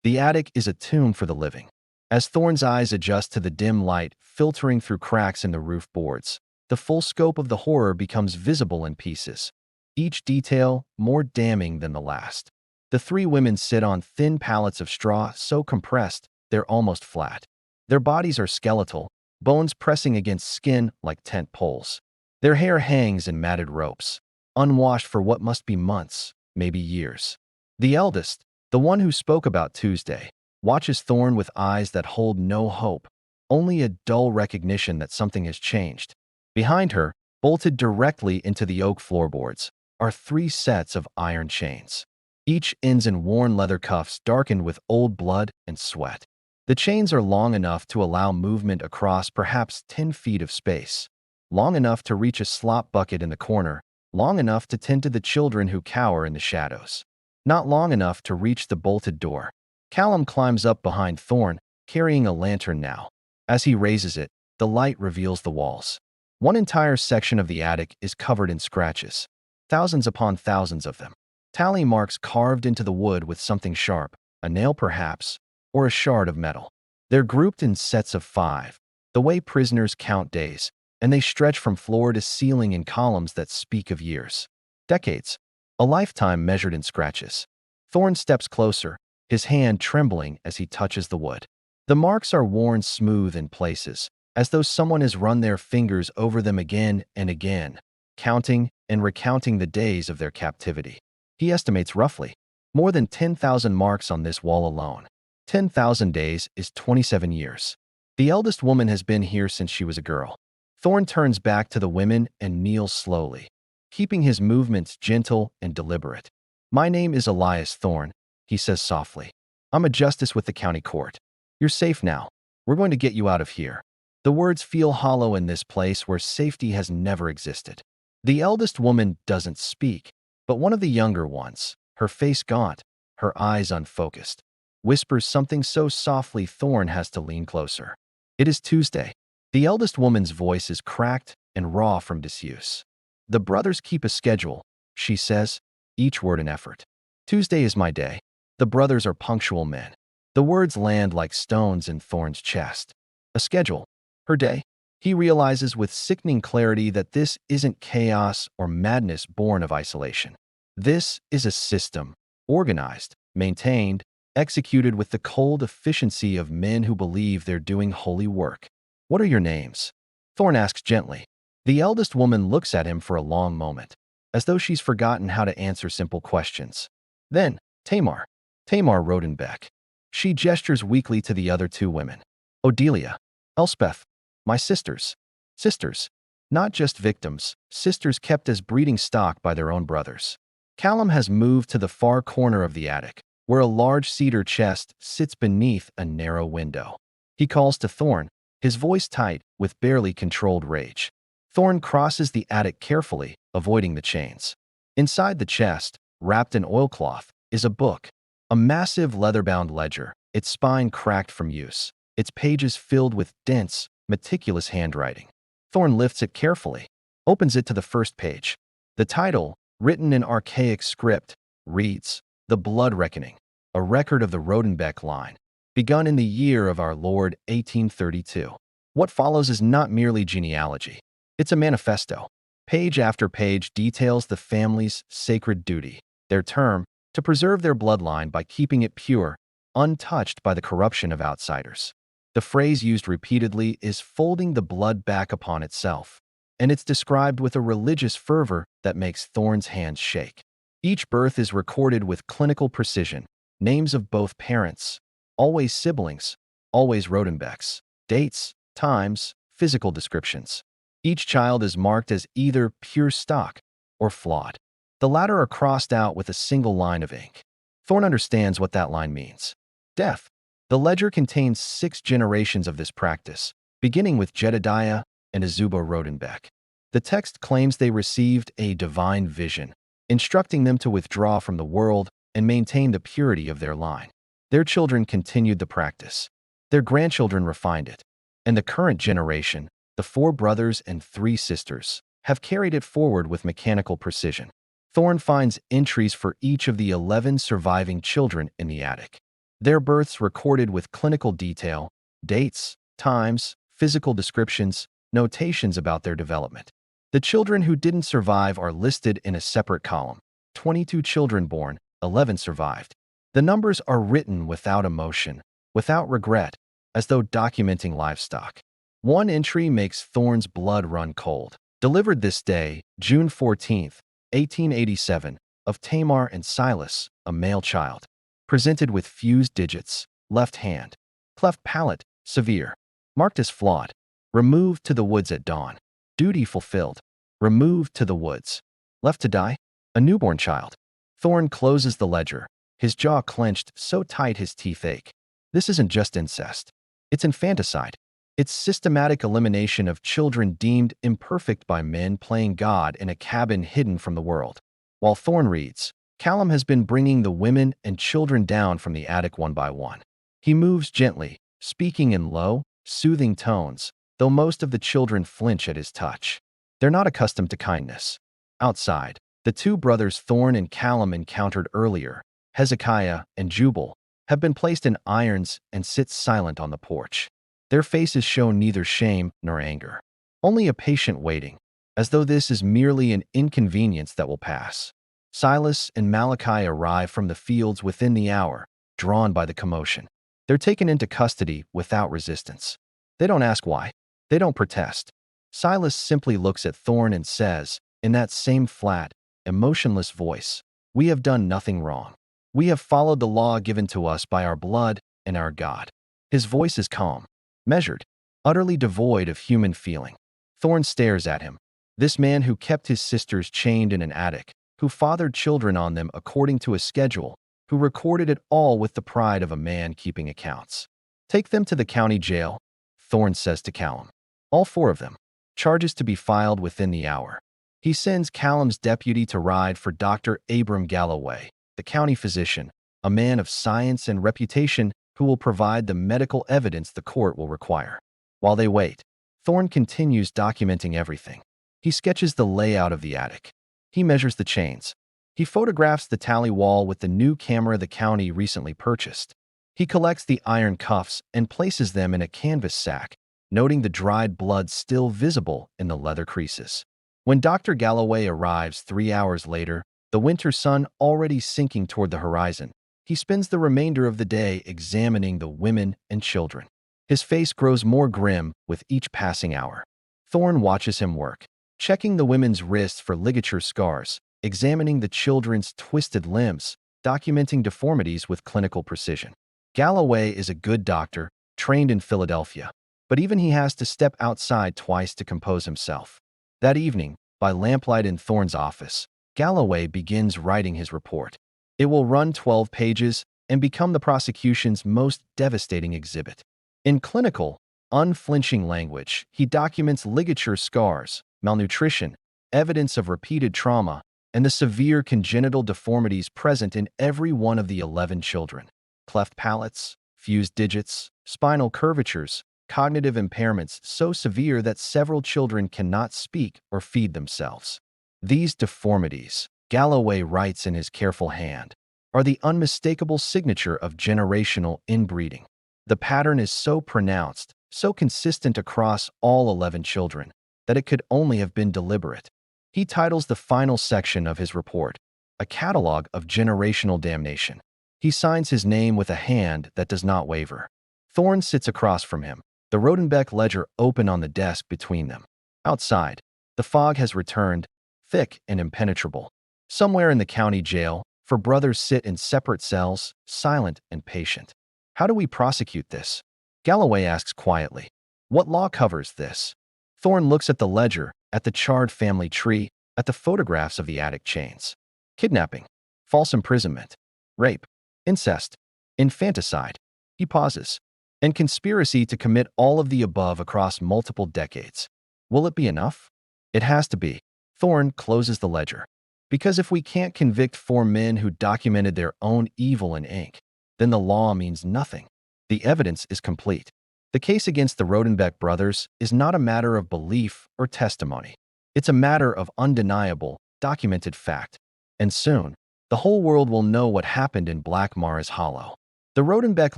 The attic is a tomb for the living. As Thorne's eyes adjust to the dim light filtering through cracks in the roof boards, the full scope of the horror becomes visible in pieces, each detail more damning than the last. The 3 women sit on thin pallets of straw so compressed they're almost flat. Their bodies are skeletal, bones pressing against skin like tent poles. Their hair hangs in matted ropes, unwashed for what must be months, maybe years. The eldest, the one who spoke about Tuesday, watches Thorne with eyes that hold no hope, only a dull recognition that something has changed. Behind her, bolted directly into the oak floorboards, are 3 sets of iron chains. Each ends in worn leather cuffs darkened with old blood and sweat. The chains are long enough to allow movement across perhaps 10 feet of space, long enough to reach a slop bucket in the corner, long enough to tend to the children who cower in the shadows. Not long enough to reach the bolted door. Callum climbs up behind Thorne, carrying a lantern now. As he raises it, the light reveals the walls. One entire section of the attic is covered in scratches, thousands upon thousands of them. Tally marks carved into the wood with something sharp, a nail perhaps, or a shard of metal. They're grouped in sets of 5, the way prisoners count days, and they stretch from floor to ceiling in columns that speak of years. Decades. A lifetime measured in scratches. Thorne steps closer, his hand trembling as he touches the wood. The marks are worn smooth in places, as though someone has run their fingers over them again and again, counting and recounting the days of their captivity. He estimates roughly more than 10,000 marks on this wall alone. 10,000 days is 27 years. The eldest woman has been here since she was a girl. Thorne turns back to the women and kneels slowly, keeping his movements gentle and deliberate. "My name is Elias Thorne," he says softly. "I'm a justice with the county court. You're safe now. We're going to get you out of here." The words feel hollow in this place where safety has never existed. The eldest woman doesn't speak, but one of the younger ones, her face gaunt, her eyes unfocused, whispers something so softly Thorne has to lean closer. It is Tuesday. The eldest woman's voice is cracked and raw from disuse. "The brothers keep a schedule," she says, each word an effort. "Tuesday is my day. The brothers are punctual men." The words land like stones in Thorne's chest. A schedule. Her day. He realizes with sickening clarity that this isn't chaos or madness born of isolation. This is a system, organized, maintained, executed with the cold efficiency of men who believe they're doing holy work. "What are your names?" Thorne asks gently. The eldest woman looks at him for a long moment, as though she's forgotten how to answer simple questions. Then, Tamar Rodenbeck. She gestures weakly to the other two women. "Odelia, Elspeth, my sisters." Sisters. Not just victims, sisters kept as breeding stock by their own brothers. Callum has moved to the far corner of the attic, where a large cedar chest sits beneath a narrow window. He calls to Thorne, his voice tight with barely controlled rage. Thorne crosses the attic carefully, avoiding the chains. Inside the chest, wrapped in oilcloth, is a book, a massive leather-bound ledger, its spine cracked from use, its pages filled with dense, meticulous handwriting. Thorne lifts it carefully, opens it to the first page. The title, written in archaic script, reads, "The Blood Reckoning, a record of the Rodenbeck line, begun in the year of our Lord 1832. What follows is not merely genealogy. It's a manifesto. Page after page details the family's sacred duty, their term, to preserve their bloodline by keeping it pure, untouched by the corruption of outsiders. The phrase used repeatedly is folding the blood back upon itself, and it's described with a religious fervor that makes Thorne's hands shake. Each birth is recorded with clinical precision, names of both parents, always siblings, always Rodenbecks, dates, times, physical descriptions. Each child is marked as either pure stock or flawed. The latter are crossed out with a single line of ink. Thorne understands what that line means. Death. The ledger contains 6 generations of this practice, beginning with Jedediah and Azuba Rodenbeck. The text claims they received a divine vision, instructing them to withdraw from the world and maintain the purity of their line. Their children continued the practice. Their grandchildren refined it. And the current generation, the 4 brothers and 3 sisters, have carried it forward with mechanical precision. Thorne finds entries for each of the 11 surviving children in the attic. Their births recorded with clinical detail, dates, times, physical descriptions, notations about their development. The children who didn't survive are listed in a separate column. 22 children born, 11 survived. The numbers are written without emotion, without regret, as though documenting livestock. One entry makes Thorne's blood run cold. Delivered this day, June 14th, 1887, of Tamar and Silas, a male child. Presented with fused digits, left hand. Cleft palate, severe. Marked as flawed. Removed to the woods at dawn. Duty fulfilled. Removed to the woods. Left to die? A newborn child. Thorne closes the ledger, his jaw clenched so tight his teeth ache. This isn't just incest. It's infanticide. It's systematic elimination of children deemed imperfect by men playing God in a cabin hidden from the world. While Thorne reads, Callum has been bringing the women and children down from the attic one by one. He moves gently, speaking in low, soothing tones, though most of the children flinch at his touch. They're not accustomed to kindness. Outside, the 2 brothers Thorne and Callum encountered earlier, Hezekiah and Jubal, have been placed in irons and sit silent on the porch. Their faces show neither shame nor anger, only a patient waiting, as though this is merely an inconvenience that will pass. Silas and Malachi arrive from the fields within the hour, drawn by the commotion. They're taken into custody without resistance. They don't ask why. They don't protest. Silas simply looks at Thorne and says, in that same flat, emotionless voice, "We have done nothing wrong. We have followed the law given to us by our blood and our God." His voice is calm, measured, utterly devoid of human feeling. Thorne stares at him. This man who kept his sisters chained in an attic, who fathered children on them according to a schedule, who recorded it all with the pride of a man keeping accounts. "Take them to the county jail," Thorne says to Callum. "All four of them. Charges to be filed within the hour." He sends Callum's deputy to ride for Dr. Abram Galloway, the county physician, a man of science and reputation who will provide the medical evidence the court will require. While they wait, Thorne continues documenting everything. He sketches the layout of the attic. He measures the chains. He photographs the tally wall with the new camera the county recently purchased. He collects the iron cuffs and places them in a canvas sack, noting the dried blood still visible in the leather creases. When Dr. Galloway arrives 3 hours later, the winter sun already sinking toward the horizon, he spends the remainder of the day examining the women and children. His face grows more grim with each passing hour. Thorne watches him work, checking the women's wrists for ligature scars, examining the children's twisted limbs, documenting deformities with clinical precision. Galloway is a good doctor, trained in Philadelphia, but even he has to step outside twice to compose himself. That evening, by lamplight in Thorne's office, Galloway begins writing his report. It will run 12 pages and become the prosecution's most devastating exhibit. In clinical, unflinching language, he documents ligature scars, malnutrition, evidence of repeated trauma, and the severe congenital deformities present in every one of the 11 children. Cleft palates, fused digits, spinal curvatures, cognitive impairments so severe that several children cannot speak or feed themselves. These deformities, Galloway writes in his careful hand, are the unmistakable signature of generational inbreeding. The pattern is so pronounced, so consistent across all 11 children, that it could only have been deliberate. He titles the final section of his report, "A Catalog of Generational Damnation." He signs his name with a hand that does not waver. Thorne sits across from him, the Rodenbeck ledger open on the desk between them. Outside, the fog has returned, thick and impenetrable. Somewhere in the county jail, four brothers sit in separate cells, silent and patient. "How do we prosecute this?" Galloway asks quietly. "What law covers this?" Thorne looks at the ledger, at the charred family tree, at the photographs of the attic chains. "Kidnapping, false imprisonment, rape, incest, infanticide." He pauses. "And conspiracy to commit all of the above across multiple decades. Will it be enough?" "It has to be." Thorne closes the ledger. "Because if we can't convict 4 men who documented their own evil in ink, then the law means nothing. The evidence is complete. The case against the Rodenbeck brothers is not a matter of belief or testimony. It's a matter of undeniable, documented fact. And soon, the whole world will know what happened in Black Mars Hollow." The Rodenbeck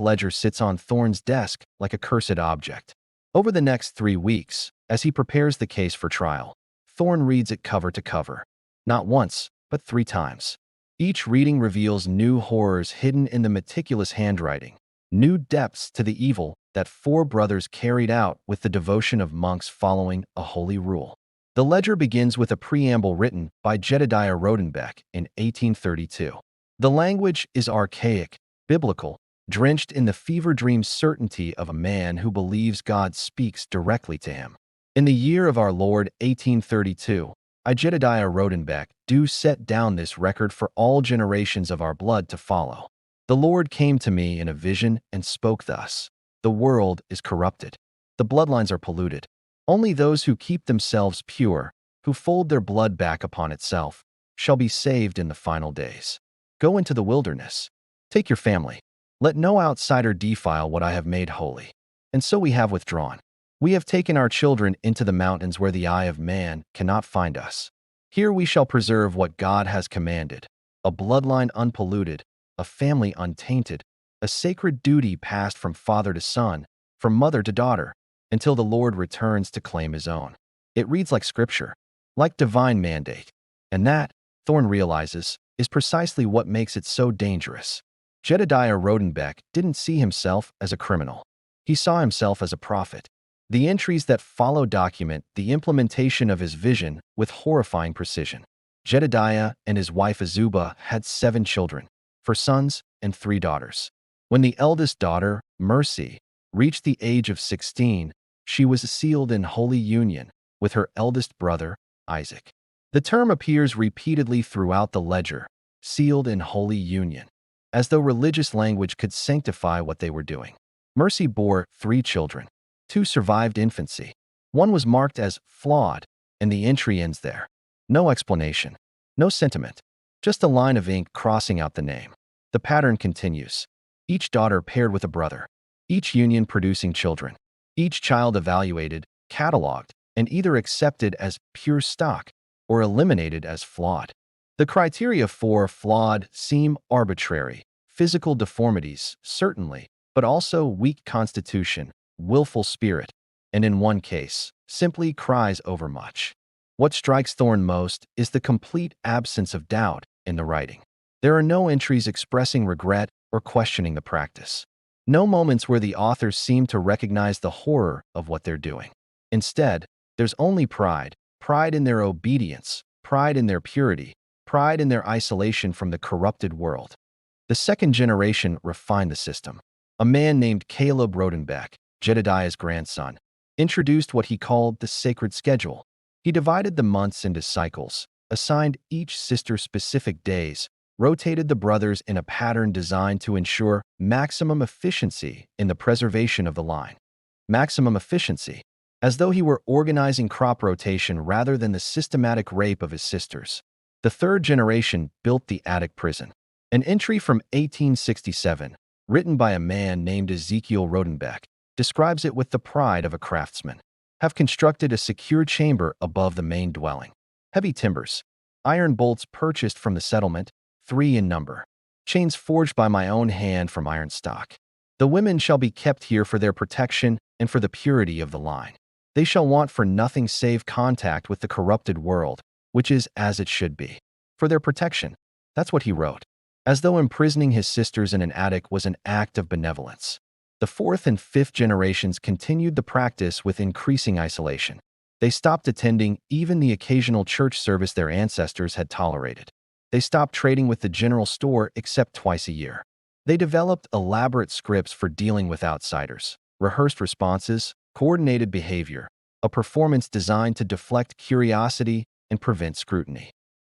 ledger sits on Thorne's desk like a cursed object. Over the next 3 weeks, as he prepares the case for trial, Thorne reads it cover to cover. Not once, but 3 times. Each reading reveals new horrors hidden in the meticulous handwriting, new depths to the evil that 4 brothers carried out with the devotion of monks following a holy rule. The ledger begins with a preamble written by Jedediah Rodenbeck in 1832. The language is archaic, biblical, drenched in the fever-dream certainty of a man who believes God speaks directly to him. "In the year of our Lord 1832, I, Jedediah Rodenbeck, do set down this record for all generations of our blood to follow. The Lord came to me in a vision and spoke thus: The world is corrupted. The bloodlines are polluted. Only those who keep themselves pure, who fold their blood back upon itself, shall be saved in the final days. Go into the wilderness. Take your family. Let no outsider defile what I have made holy." And so we have withdrawn. We have taken our children into the mountains where the eye of man cannot find us. Here we shall preserve what God has commanded: a bloodline unpolluted, a family untainted, a sacred duty passed from father to son, from mother to daughter, until the Lord returns to claim his own. It reads like scripture, like divine mandate. And that, Thorne realizes, is precisely what makes it so dangerous. Jedediah Rodenbeck didn't see himself as a criminal. He saw himself as a prophet. The entries that follow document the implementation of his vision with horrifying precision. Jedediah and his wife Azubah had 7 children, 4 sons and 3 daughters. When the eldest daughter, Mercy, reached the age of 16, she was sealed in holy union with her eldest brother, Isaac. The term appears repeatedly throughout the ledger, sealed in holy union, as though religious language could sanctify what they were doing. Mercy bore 3 children. 2 survived infancy. 1 was marked as flawed, and the entry ends there. No explanation, no sentiment, just a line of ink crossing out the name. The pattern continues. Each daughter paired with a brother, each union producing children, each child evaluated, cataloged, and either accepted as pure stock or eliminated as flawed. The criteria for flawed seem arbitrary. Physical deformities, certainly, but also weak constitution, willful spirit, and in one case, simply cries overmuch. What strikes Thorne most is the complete absence of doubt in the writing. There are no entries expressing regret or questioning the practice. No moments where the authors seem to recognize the horror of what they're doing. Instead, there's only pride in their obedience, pride in their purity, pride in their isolation from the corrupted world. The second generation refined the system. A man named Caleb Rodenbeck, Jedediah's grandson, introduced what he called the sacred schedule. He divided the months into cycles, assigned each sister specific days, rotated the brothers in a pattern designed to ensure maximum efficiency in the preservation of the line. Maximum efficiency, as though he were organizing crop rotation rather than the systematic rape of his sisters. The third generation built the attic prison. An entry from 1867, written by a man named Ezekiel Rodenbeck, describes it with the pride of a craftsman. Have constructed a secure chamber above the main dwelling. Heavy timbers, iron bolts purchased from the settlement, 3 in number. Chains forged by my own hand from iron stock. The women shall be kept here for their protection and for the purity of the line. They shall want for nothing save contact with the corrupted world, which is as it should be. For their protection. That's what he wrote. As though imprisoning his sisters in an attic was an act of benevolence. The 4th and 5th generations continued the practice with increasing isolation. They stopped attending even the occasional church service their ancestors had tolerated. They stopped trading with the general store except twice a year. They developed elaborate scripts for dealing with outsiders, rehearsed responses, coordinated behavior, a performance designed to deflect curiosity and prevent scrutiny.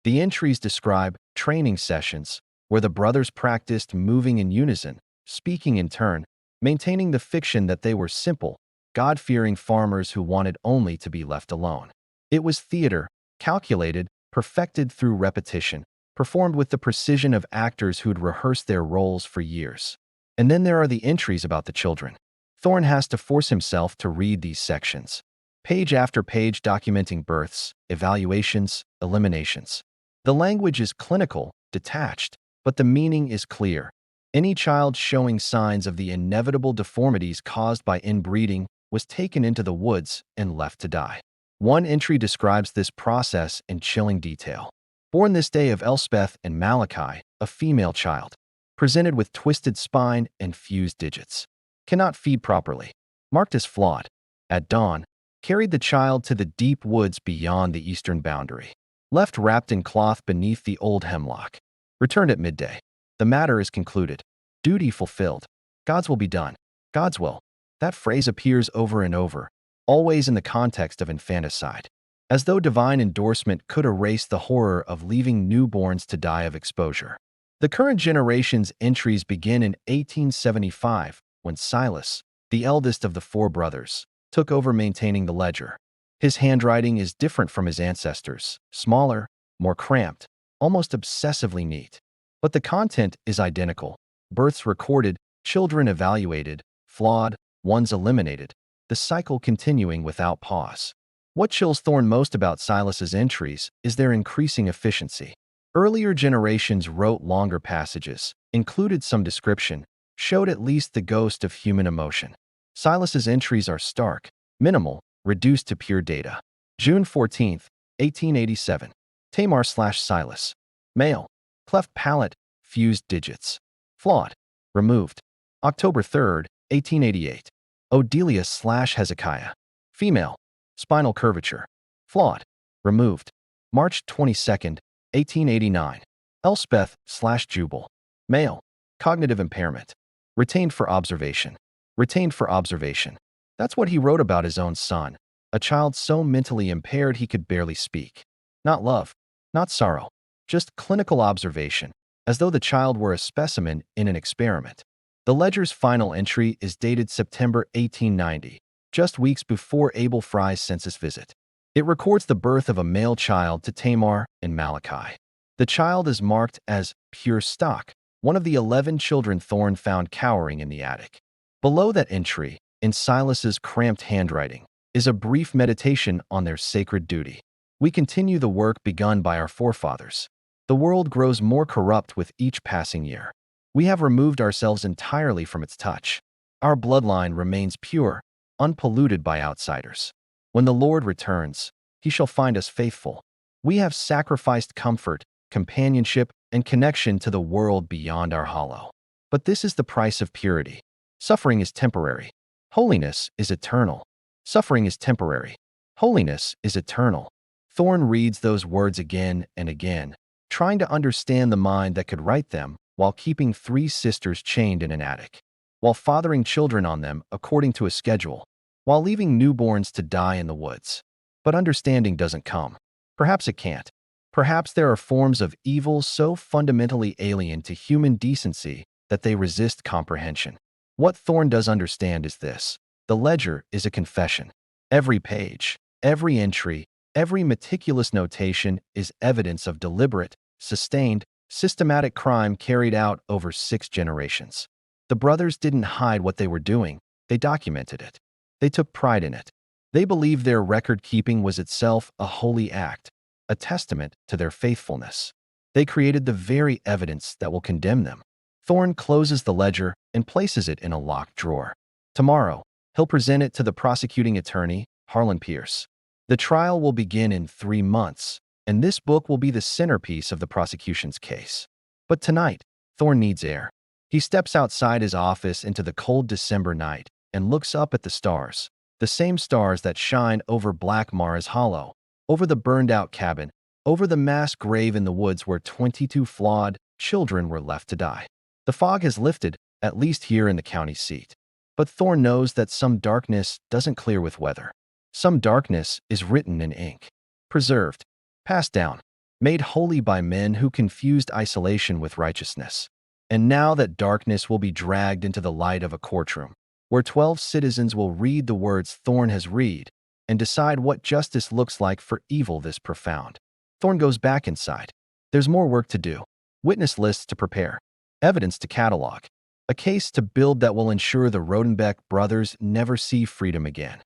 The entries describe training sessions where the brothers practiced moving in unison, speaking in turn, maintaining the fiction that they were simple, God-fearing farmers who wanted only to be left alone. It was theater, calculated, perfected through repetition, performed with the precision of actors who'd rehearsed their roles for years. And then there are the entries about the children. Thorne has to force himself to read these sections, page after page documenting births, evaluations, eliminations. The language is clinical, detached, but the meaning is clear. Any child showing signs of the inevitable deformities caused by inbreeding was taken into the woods and left to die. One entry describes this process in chilling detail. Born this day of Elspeth and Malachi, a female child, presented with twisted spine and fused digits. Cannot feed properly. Marked as flawed. At dawn, carried the child to the deep woods beyond the eastern boundary. Left wrapped in cloth beneath the old hemlock. Returned at midday. The matter is concluded. Duty fulfilled. God's will be done. God's will. That phrase appears over and over, always in the context of infanticide, as though divine endorsement could erase the horror of leaving newborns to die of exposure. The current generation's entries begin in 1875, when Silas, the eldest of the 4 brothers, took over maintaining the ledger. His handwriting is different from his ancestors, smaller, more cramped, almost obsessively neat. But the content is identical. Births recorded, children evaluated, flawed, ones eliminated, the cycle continuing without pause. What chills Thorne most about Silas's entries is their increasing efficiency. Earlier generations wrote longer passages, included some description, showed at least the ghost of human emotion. Silas's entries are stark, minimal, reduced to pure data. June 14th, 1887. Tamar/Silas. Male. Cleft palate, fused digits. Flawed. Removed. October 3rd, 1888. Odelia/Hezekiah. Female. Spinal curvature. Flawed. Removed. March 22nd, 1889. Elspeth/Jubal. Male. Cognitive impairment. Retained for observation. Retained for observation. That's what he wrote about his own son. A child so mentally impaired he could barely speak. Not love. Not sorrow. Just clinical observation, as though the child were a specimen in an experiment. The ledger's final entry is dated September 1890, just weeks before Abel Fry's census visit. It records the birth of a male child to Tamar and Malachi. The child is marked as pure stock, one of the 11 children Thorne found cowering in the attic. Below that entry, in Silas's cramped handwriting, is a brief meditation on their sacred duty. We continue the work begun by our forefathers. The world grows more corrupt with each passing year. We have removed ourselves entirely from its touch. Our bloodline remains pure, unpolluted by outsiders. When the Lord returns, he shall find us faithful. We have sacrificed comfort, companionship, and connection to the world beyond our hollow. But this is the price of purity. Suffering is temporary. Holiness is eternal. Suffering is temporary. Holiness is eternal. Thorne reads those words again and again, trying to understand the mind that could write them while keeping 3 sisters chained in an attic, while fathering children on them according to a schedule, while leaving newborns to die in the woods. But understanding doesn't come. Perhaps it can't. Perhaps there are forms of evil so fundamentally alien to human decency that they resist comprehension. What Thorne does understand is this: the ledger is a confession. Every page, every entry, every meticulous notation is evidence of deliberate, sustained, systematic crime carried out over 6 generations. The brothers didn't hide what they were doing, they documented it. They took pride in it. They believed their record-keeping was itself a holy act, a testament to their faithfulness. They created the very evidence that will condemn them. Thorne closes the ledger and places it in a locked drawer. Tomorrow, he'll present it to the prosecuting attorney, Harlan Pierce. The trial will begin in 3 months, and this book will be the centerpiece of the prosecution's case. But tonight, Thorne needs air. He steps outside his office into the cold December night and looks up at the stars, the same stars that shine over Black Mara's Hollow, over the burned-out cabin, over the mass grave in the woods where 22 flawed children were left to die. The fog has lifted, at least here in the county seat. But Thorne knows that some darkness doesn't clear with weather. Some darkness is written in ink, preserved, passed down, made holy by men who confused isolation with righteousness. And now that darkness will be dragged into the light of a courtroom, where 12 citizens will read the words Thorne has read and decide what justice looks like for evil this profound. Thorne goes back inside. There's more work to do. Witness lists to prepare. Evidence to catalog. A case to build that will ensure the Rodenbeck brothers never see freedom again.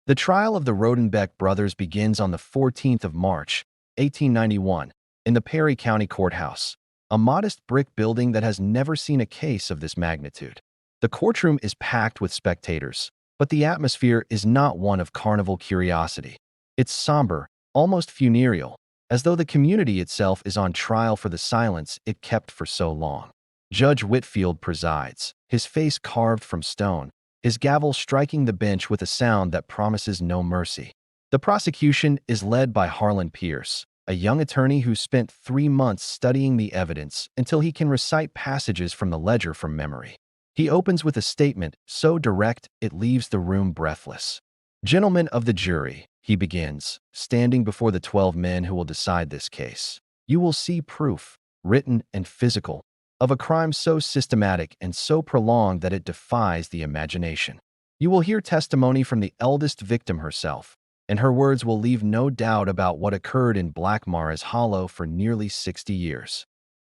The trial of the Rodenbeck brothers begins on the 14th of March, 1891, in the Perry County Courthouse, a modest brick building that has never seen a case of this magnitude. The courtroom is packed with spectators, but the atmosphere is not one of carnival curiosity. It's somber, almost funereal, as though the community itself is on trial for the silence it kept for so long. Judge Whitfield presides, his face carved from stone, his gavel striking the bench with a sound that promises no mercy. The prosecution is led by Harlan Pierce, a young attorney who spent 3 months studying the evidence until he can recite passages from the ledger from memory. He opens with a statement so direct it leaves the room breathless. "Gentlemen of the jury," he begins, standing before the 12 men who will decide this case, "you will see proof, written and physical, of a crime so systematic and so prolonged that it defies the imagination. You will hear testimony from the eldest victim herself, and her words will leave no doubt about what occurred in Black Mara's Hollow for nearly 60 years.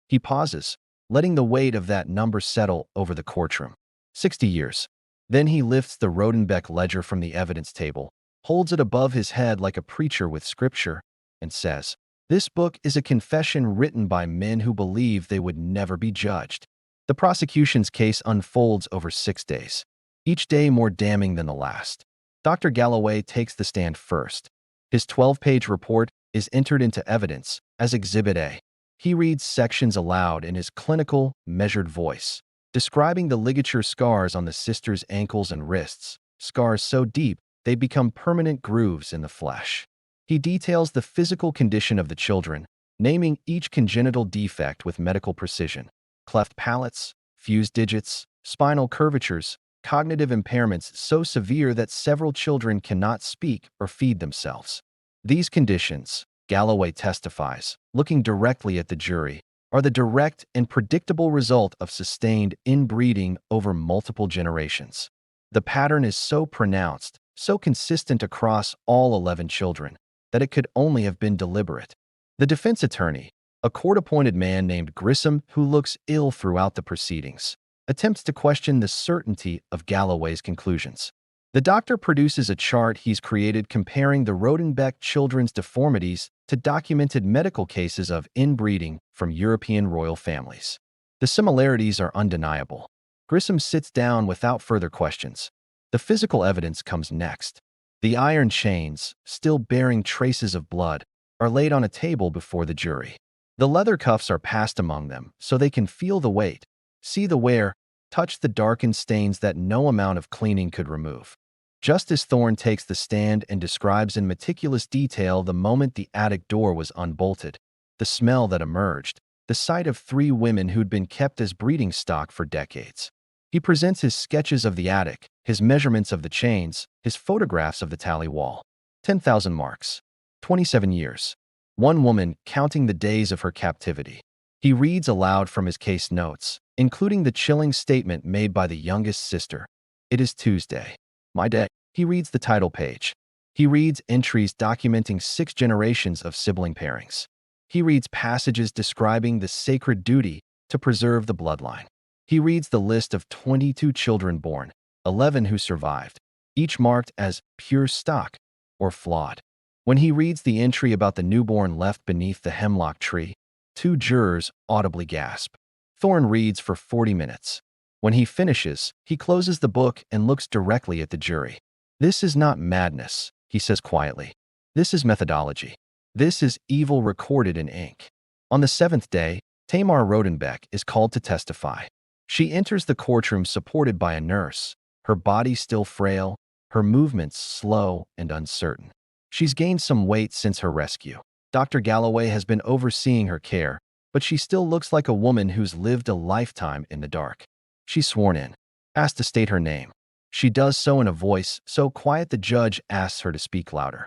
He pauses, letting the weight of that number settle over the courtroom. 60 years. Then he lifts the Rodenbeck ledger from the evidence table, holds it above his head like a preacher with scripture, and says, "This book is a confession written by men who believe they would never be judged." The prosecution's case unfolds over 6 days. each day more damning than the last. Dr. Galloway takes the stand first. His 12-page report is entered into evidence as Exhibit A. He reads sections aloud in his clinical, measured voice, describing the ligature scars on the sister's ankles and wrists, scars so deep they become permanent grooves in the flesh. He details the physical condition of the children, naming each congenital defect with medical precision: cleft palates, fused digits, spinal curvatures, cognitive impairments so severe that several children cannot speak or feed themselves. These conditions, Galloway testifies, looking directly at the jury, are the direct and predictable result of sustained inbreeding over multiple generations. The pattern is so pronounced, so consistent across all 11 children, that it could only have been deliberate. The defense attorney, a court-appointed man named Grissom who looks ill throughout the proceedings, attempts to question the certainty of Galloway's conclusions. The doctor produces a chart he's created comparing the Rodenbeck children's deformities to documented medical cases of inbreeding from European royal families. The similarities are undeniable. Grissom sits down without further questions. The physical evidence comes next. The iron chains, still bearing traces of blood, are laid on a table before the jury. The leather cuffs are passed among them so they can feel the weight, see the wear, touch the darkened stains that no amount of cleaning could remove. Justice Thorne takes the stand and describes in meticulous detail the moment the attic door was unbolted, the smell that emerged, the sight of 3 women who'd been kept as breeding stock for decades. He presents his sketches of the attic, his measurements of the chains, his photographs of the tally wall. 10,000 marks. 27 years. 1 woman counting the days of her captivity. He reads aloud from his case notes, including the chilling statement made by the youngest sister. It is Tuesday. My day. He reads the title page. He reads entries documenting 6 generations of sibling pairings. He reads passages describing the sacred duty to preserve the bloodline. He reads the list of 22 children born, 11 who survived, each marked as pure stock or flawed. When he reads the entry about the newborn left beneath the hemlock tree, 2 jurors audibly gasp. Thorne reads for 40 minutes. When he finishes, he closes the book and looks directly at the jury. This is not madness, he says quietly. This is methodology. This is evil recorded in ink. On the 7th day, Tamar Rodenbeck is called to testify. She enters the courtroom supported by a nurse, her body still frail, her movements slow and uncertain. She's gained some weight since her rescue. Dr. Galloway has been overseeing her care, but she still looks like a woman who's lived a lifetime in the dark. She's sworn in, asked to state her name. She does so in a voice so quiet the judge asks her to speak louder.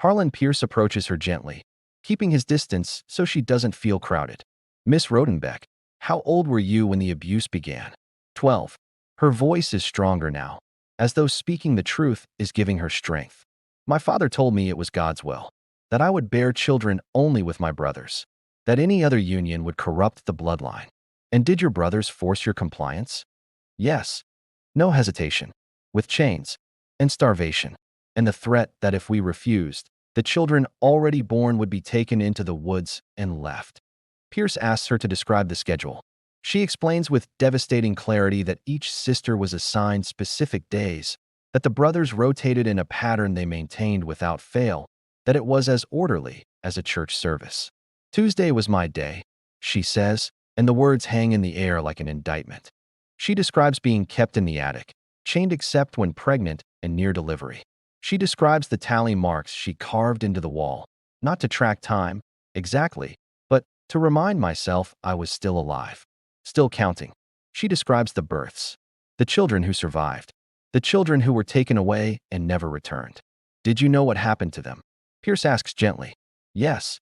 Harlan Pierce approaches her gently, keeping his distance so she doesn't feel crowded. Miss Rodenbeck, how old were you when the abuse began? 12. Her voice is stronger now, as though speaking the truth is giving her strength. My father told me it was God's will, that I would bear children only with my brothers, that any other union would corrupt the bloodline. And did your brothers force your compliance? Yes. No hesitation. With chains and starvation, and the threat that if we refused, the children already born would be taken into the woods and left. Pierce asks her to describe the schedule. She explains with devastating clarity that each sister was assigned specific days, that the brothers rotated in a pattern they maintained without fail, that it was as orderly as a church service. Tuesday was my day, she says, and the words hang in the air like an indictment. She describes being kept in the attic, chained except when pregnant and near delivery. She describes the tally marks she carved into the wall, not to track time, exactly, but to remind myself I was still alive, still counting. She describes the births, the children who survived, the children who were taken away and never returned. Did you know what happened to them? Pierce asks gently. Yes.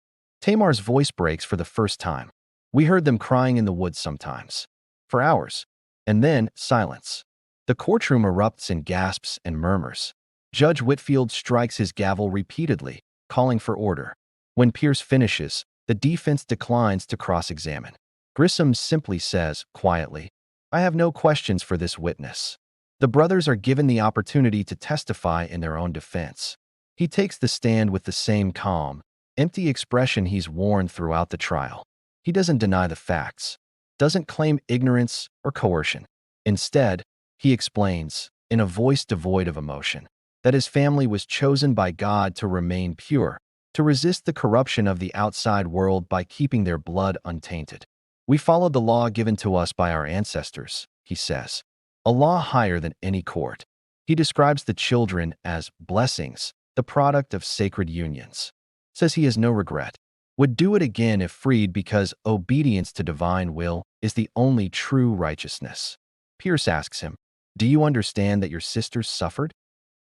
Tamar's voice breaks for the first time. We heard them crying in the woods sometimes. For hours. And then silence. The courtroom erupts in gasps and murmurs. Judge Whitfield strikes his gavel repeatedly, calling for order. When Pierce finishes, the defense declines to cross-examine. Grissom simply says, quietly, I have no questions for this witness. The brothers are given the opportunity to testify in their own defense. He takes the stand with the same calm, empty expression he's worn throughout the trial. He doesn't deny the facts, doesn't claim ignorance or coercion. Instead, he explains, in a voice devoid of emotion, that his family was chosen by God to remain pure, to resist the corruption of the outside world by keeping their blood untainted. We followed the law given to us by our ancestors, he says, a law higher than any court. He describes the children as blessings, the product of sacred unions. Says he has no regret. Would do it again if freed because obedience to divine will is the only true righteousness. Pierce asks him, "Do you understand that your sisters suffered?"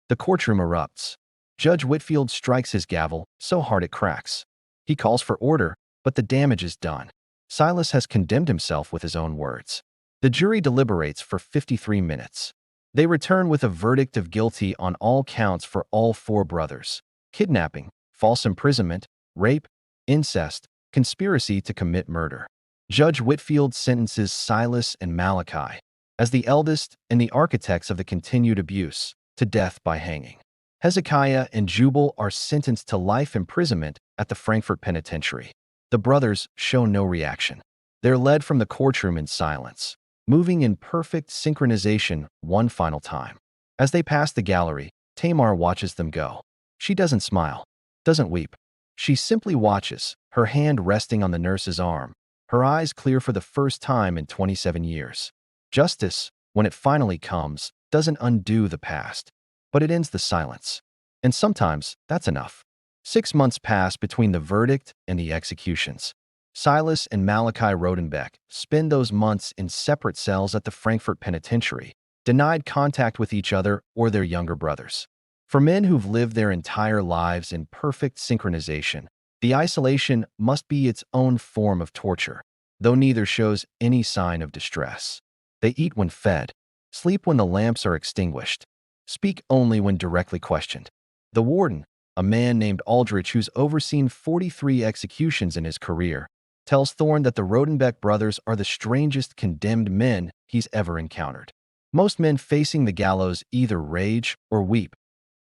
The courtroom erupts. Judge Whitfield strikes his gavel so hard it cracks. He calls for order, but the damage is done. Silas has condemned himself with his own words. The jury deliberates for 53 minutes. They return with a verdict of guilty on all counts for all four brothers: kidnapping, false imprisonment, rape, incest, conspiracy to commit murder. Judge Whitfield sentences Silas and Malachi, as the eldest and the architects of the continued abuse, to death by hanging. Hezekiah and Jubal are sentenced to life imprisonment at the Frankfurt Penitentiary. The brothers show no reaction. They're led from the courtroom in silence, moving in perfect synchronization one final time. As they pass the gallery, Tamar watches them go. She doesn't smile, doesn't weep. She simply watches, her hand resting on the nurse's arm, her eyes clear for the first time in 27 years. Justice, when it finally comes, doesn't undo the past, but it ends the silence. And sometimes that's enough. 6 months pass between the verdict and the executions. Silas and Malachi Rodenbeck spend those months in separate cells at the Frankfurt Penitentiary, denied contact with each other or their younger brothers. For men who've lived their entire lives in perfect synchronization, the isolation must be its own form of torture, though neither shows any sign of distress. They eat when fed, sleep when the lamps are extinguished, speak only when directly questioned. The warden, a man named Aldrich who's overseen 43 executions in his career, tells Thorne that the Rodenbeck brothers are the strangest condemned men he's ever encountered. Most men facing the gallows either rage or weep.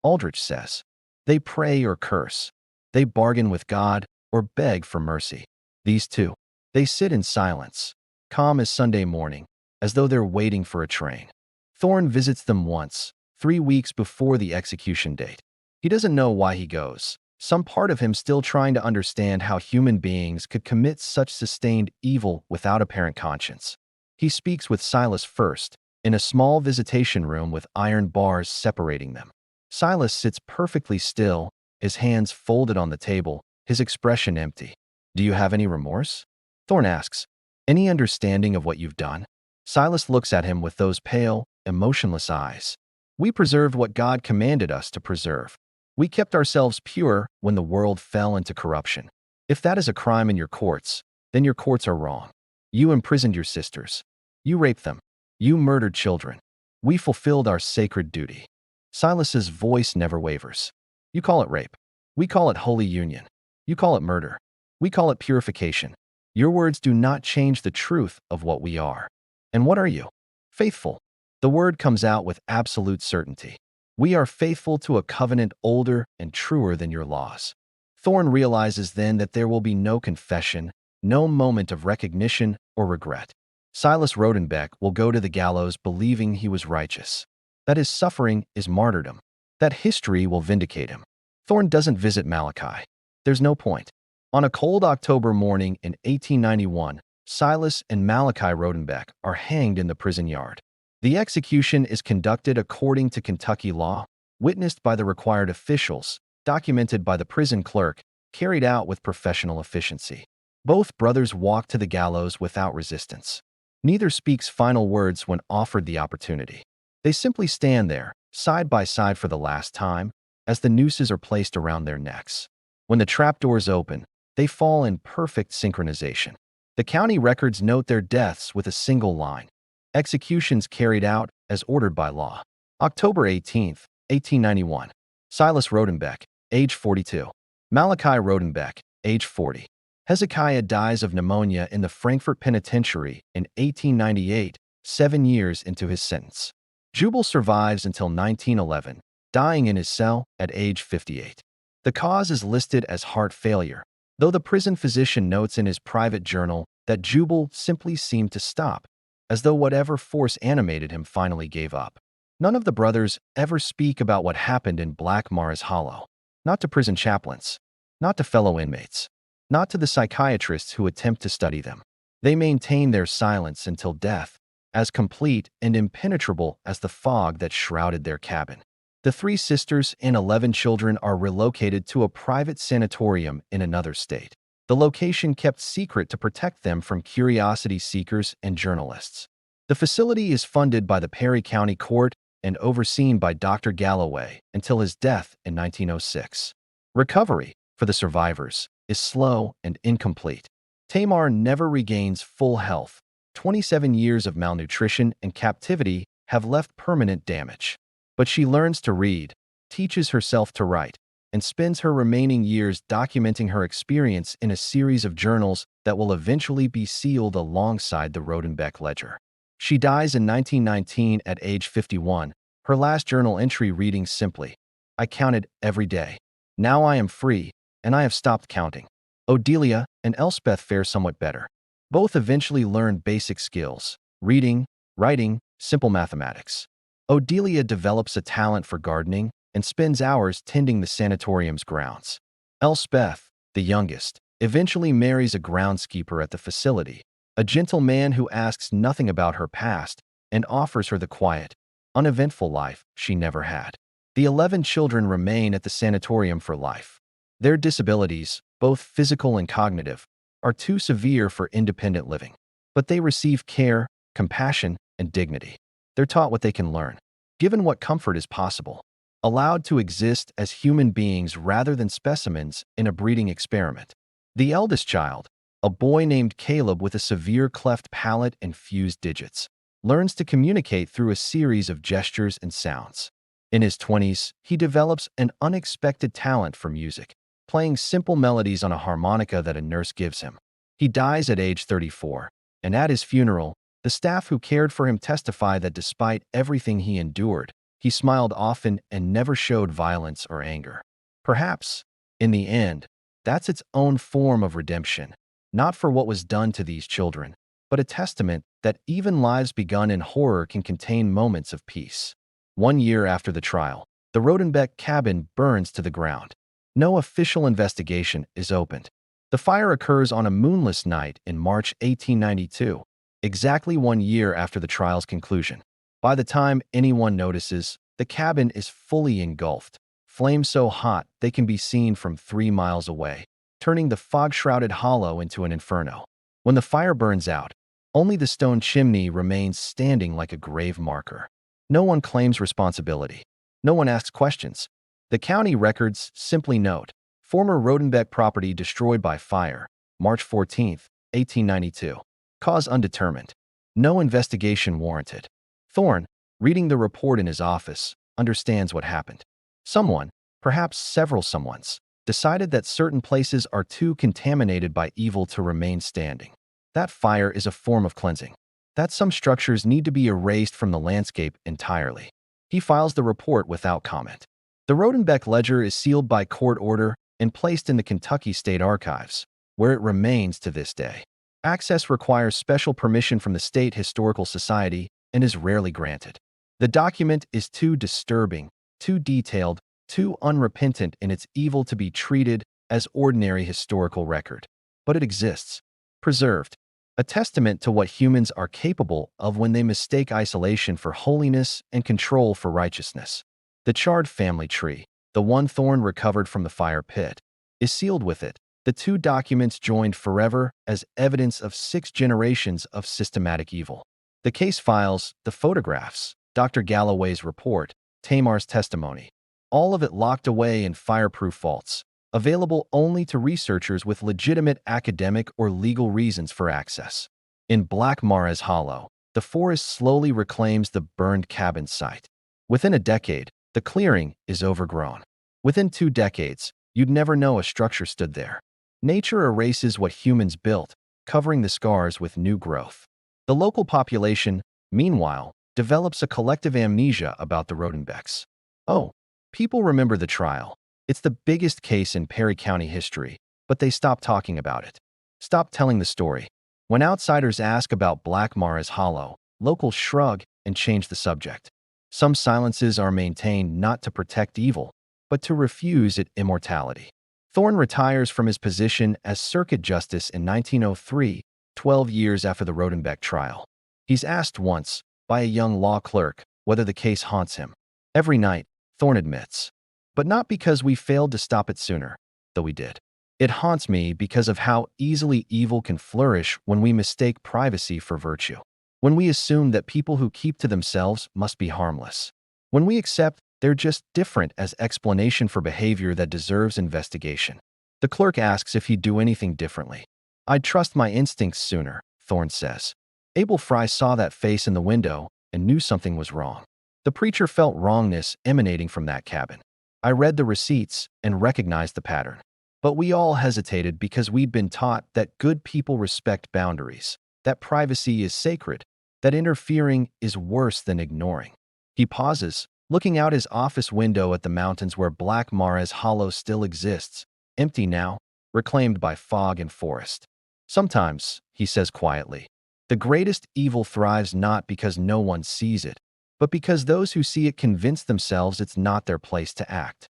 Aldrich says, they pray or curse. They bargain with God or beg for mercy. These two, they sit in silence, calm as Sunday morning, as though they're waiting for a train. Thorne visits them once, 3 weeks before the execution date. He doesn't know why he goes, some part of him still trying to understand how human beings could commit such sustained evil without apparent conscience. He speaks with Silas first, in a small visitation room with iron bars separating them. Silas sits perfectly still, his hands folded on the table, his expression empty. "Do you have any remorse?" Thorne asks. "Any understanding of what you've done?" Silas looks at him with those pale, emotionless eyes. "We preserved what God commanded us to preserve. We kept ourselves pure when the world fell into corruption. If that is a crime in your courts, then your courts are wrong. You imprisoned your sisters. You raped them. You murdered children. We fulfilled our sacred duty." Silas's voice never wavers. "You call it rape. We call it holy union. You call it murder. We call it purification. Your words do not change the truth of what we are. And what are you? Faithful." The word comes out with absolute certainty. "We are faithful to a covenant older and truer than your laws." Thorne realizes then that there will be no confession, no moment of recognition or regret. Silas Rodenbeck will go to the gallows believing he was righteous, that his suffering is martyrdom, that history will vindicate him. Thorne doesn't visit Malachi. There's no point. On a cold October morning in 1891, Silas and Malachi Rodenbeck are hanged in the prison yard. The execution is conducted according to Kentucky law, witnessed by the required officials, documented by the prison clerk, carried out with professional efficiency. Both brothers walk to the gallows without resistance. Neither speaks final words when offered the opportunity. They simply stand there, side by side for the last time, as the nooses are placed around their necks. When the trapdoors open, they fall in perfect synchronization. The county records note their deaths with a single line: executions carried out as ordered by law. October 18th, 1891. Silas Rodenbeck, age 42. Malachi Rodenbeck, age 40. Hezekiah dies of pneumonia in the Frankfurt Penitentiary in 1898, 7 years into his sentence. Jubal survives until 1911, dying in his cell at age 58. The cause is listed as heart failure, though the prison physician notes in his private journal that Jubal simply seemed to stop, as though whatever force animated him finally gave up. None of the brothers ever speak about what happened in Black Mars Hollow. Not to prison chaplains, not to fellow inmates, not to the psychiatrists who attempt to study them. They maintain their silence until death, as complete and impenetrable as the fog that shrouded their cabin. The 3 sisters and 11 children are relocated to a private sanatorium in another state. The location kept secret to protect them from curiosity seekers and journalists. The facility is funded by the Perry County Court and overseen by Dr. Galloway until his death in 1906. Recovery, for the survivors, is slow and incomplete. Tamar never regains full health. 27 years of malnutrition and captivity have left permanent damage. But she learns to read, teaches herself to write, and spends her remaining years documenting her experience in a series of journals that will eventually be sealed alongside the Rodenbeck ledger. She dies in 1919 at age 51, her last journal entry reading simply, "I counted every day. Now I am free, and I have stopped counting." Odelia and Elspeth fare somewhat better. Both eventually learn basic skills: reading, writing, simple mathematics. Odelia develops a talent for gardening and spends hours tending the sanatorium's grounds. Elspeth, the youngest, eventually marries a groundskeeper at the facility, a gentle man who asks nothing about her past and offers her the quiet, uneventful life she never had. The 11 children remain at the sanatorium for life. Their disabilities, both physical and cognitive, are too severe for independent living. But they receive care, compassion, and dignity. They're taught what they can learn, given what comfort is possible, allowed to exist as human beings rather than specimens in a breeding experiment. The eldest child, a boy named Caleb with a severe cleft palate and fused digits, learns to communicate through a series of gestures and sounds. In his 20s, he develops an unexpected talent for music, playing simple melodies on a harmonica that a nurse gives him. He dies at age 34, and at his funeral, the staff who cared for him testify that despite everything he endured, he smiled often and never showed violence or anger. Perhaps, in the end, that's its own form of redemption, not for what was done to these children, but a testament that even lives begun in horror can contain moments of peace. 1 year after the trial, the Rodenbeck cabin burns to the ground. No official investigation is opened. The fire occurs on a moonless night in March 1892, exactly 1 year after the trial's conclusion. By the time anyone notices, the cabin is fully engulfed, flames so hot they can be seen from 3 miles away, turning the fog-shrouded hollow into an inferno. When the fire burns out, only the stone chimney remains standing like a grave marker. No one claims responsibility. No one asks questions. The county records simply note, former Rodenbeck property destroyed by fire, March 14, 1892. Cause undetermined. No investigation warranted. Thorne, reading the report in his office, understands what happened. Someone, perhaps several someones, decided that certain places are too contaminated by evil to remain standing. That fire is a form of cleansing. That some structures need to be erased from the landscape entirely. He files the report without comment. The Rodenbeck ledger is sealed by court order and placed in the Kentucky State Archives, where it remains to this day. Access requires special permission from the State Historical Society and is rarely granted. The document is too disturbing, too detailed, too unrepentant in its evil to be treated as ordinary historical record. But it exists, preserved, a testament to what humans are capable of when they mistake isolation for holiness and control for righteousness. The charred family tree, the one Thorne recovered from the fire pit, is sealed with it, the 2 documents joined forever as evidence of 6 generations of systematic evil. The case files, the photographs, Dr. Galloway's report, Tamar's testimony, all of it locked away in fireproof vaults, available only to researchers with legitimate academic or legal reasons for access. In Black Mars Hollow, the forest slowly reclaims the burned cabin site. Within a decade, the clearing is overgrown. Within 2 decades, you'd never know a structure stood there. Nature erases what humans built, covering the scars with new growth. The local population, meanwhile, develops a collective amnesia about the Rodenbecks. Oh, people remember the trial. It's the biggest case in Perry County history, but they stop talking about it. Stop telling the story. When outsiders ask about Black Mars Hollow, locals shrug and change the subject. Some silences are maintained not to protect evil, but to refuse its immortality. Thorne retires from his position as circuit justice in 1903, 12 years after the Rodenbeck trial. He's asked once, by a young law clerk, whether the case haunts him. Every night, Thorne admits. But not because we failed to stop it sooner, though we did. It haunts me because of how easily evil can flourish when we mistake privacy for virtue. When we assume that people who keep to themselves must be harmless. When we accept they're just different as explanation for behavior that deserves investigation. The clerk asks if he'd do anything differently. I'd trust my instincts sooner, Thorne says. Abel Fry saw that face in the window and knew something was wrong. The preacher felt wrongness emanating from that cabin. I read the receipts and recognized the pattern. But we all hesitated because we'd been taught that good people respect boundaries, that privacy is sacred, that interfering is worse than ignoring. He pauses, looking out his office window at the mountains where Black Mares Hollow still exists, empty now, reclaimed by fog and forest. Sometimes, he says quietly, the greatest evil thrives not because no one sees it, but because those who see it convince themselves it's not their place to act.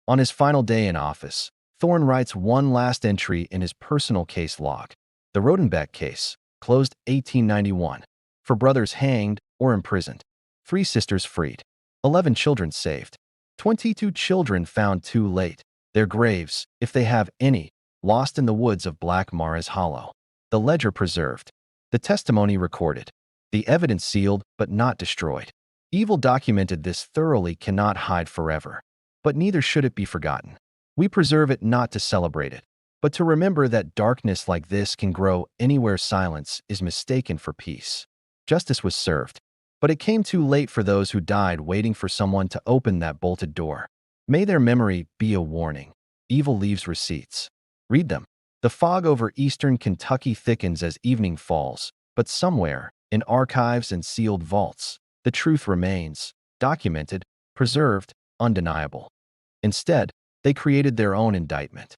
On his final day in office, Thorne writes one last entry in his personal case log. The Rodenbeck case, closed 1891. For brothers hanged or imprisoned. 3 sisters freed. 11 children saved. 22 children found too late. Their graves, if they have any, lost in the woods of Black Mares Hollow. The ledger preserved. The testimony recorded. The evidence sealed but not destroyed. Evil documented this thoroughly cannot hide forever. But neither should it be forgotten. We preserve it not to celebrate it, but to remember that darkness like this can grow anywhere silence is mistaken for peace. Justice was served, but it came too late for those who died waiting for someone to open that bolted door. May their memory be a warning. Evil leaves receipts. Read them. The fog over eastern Kentucky thickens as evening falls, but somewhere, in archives and sealed vaults, the truth remains, documented, preserved, undeniable. Instead, they created their own indictment.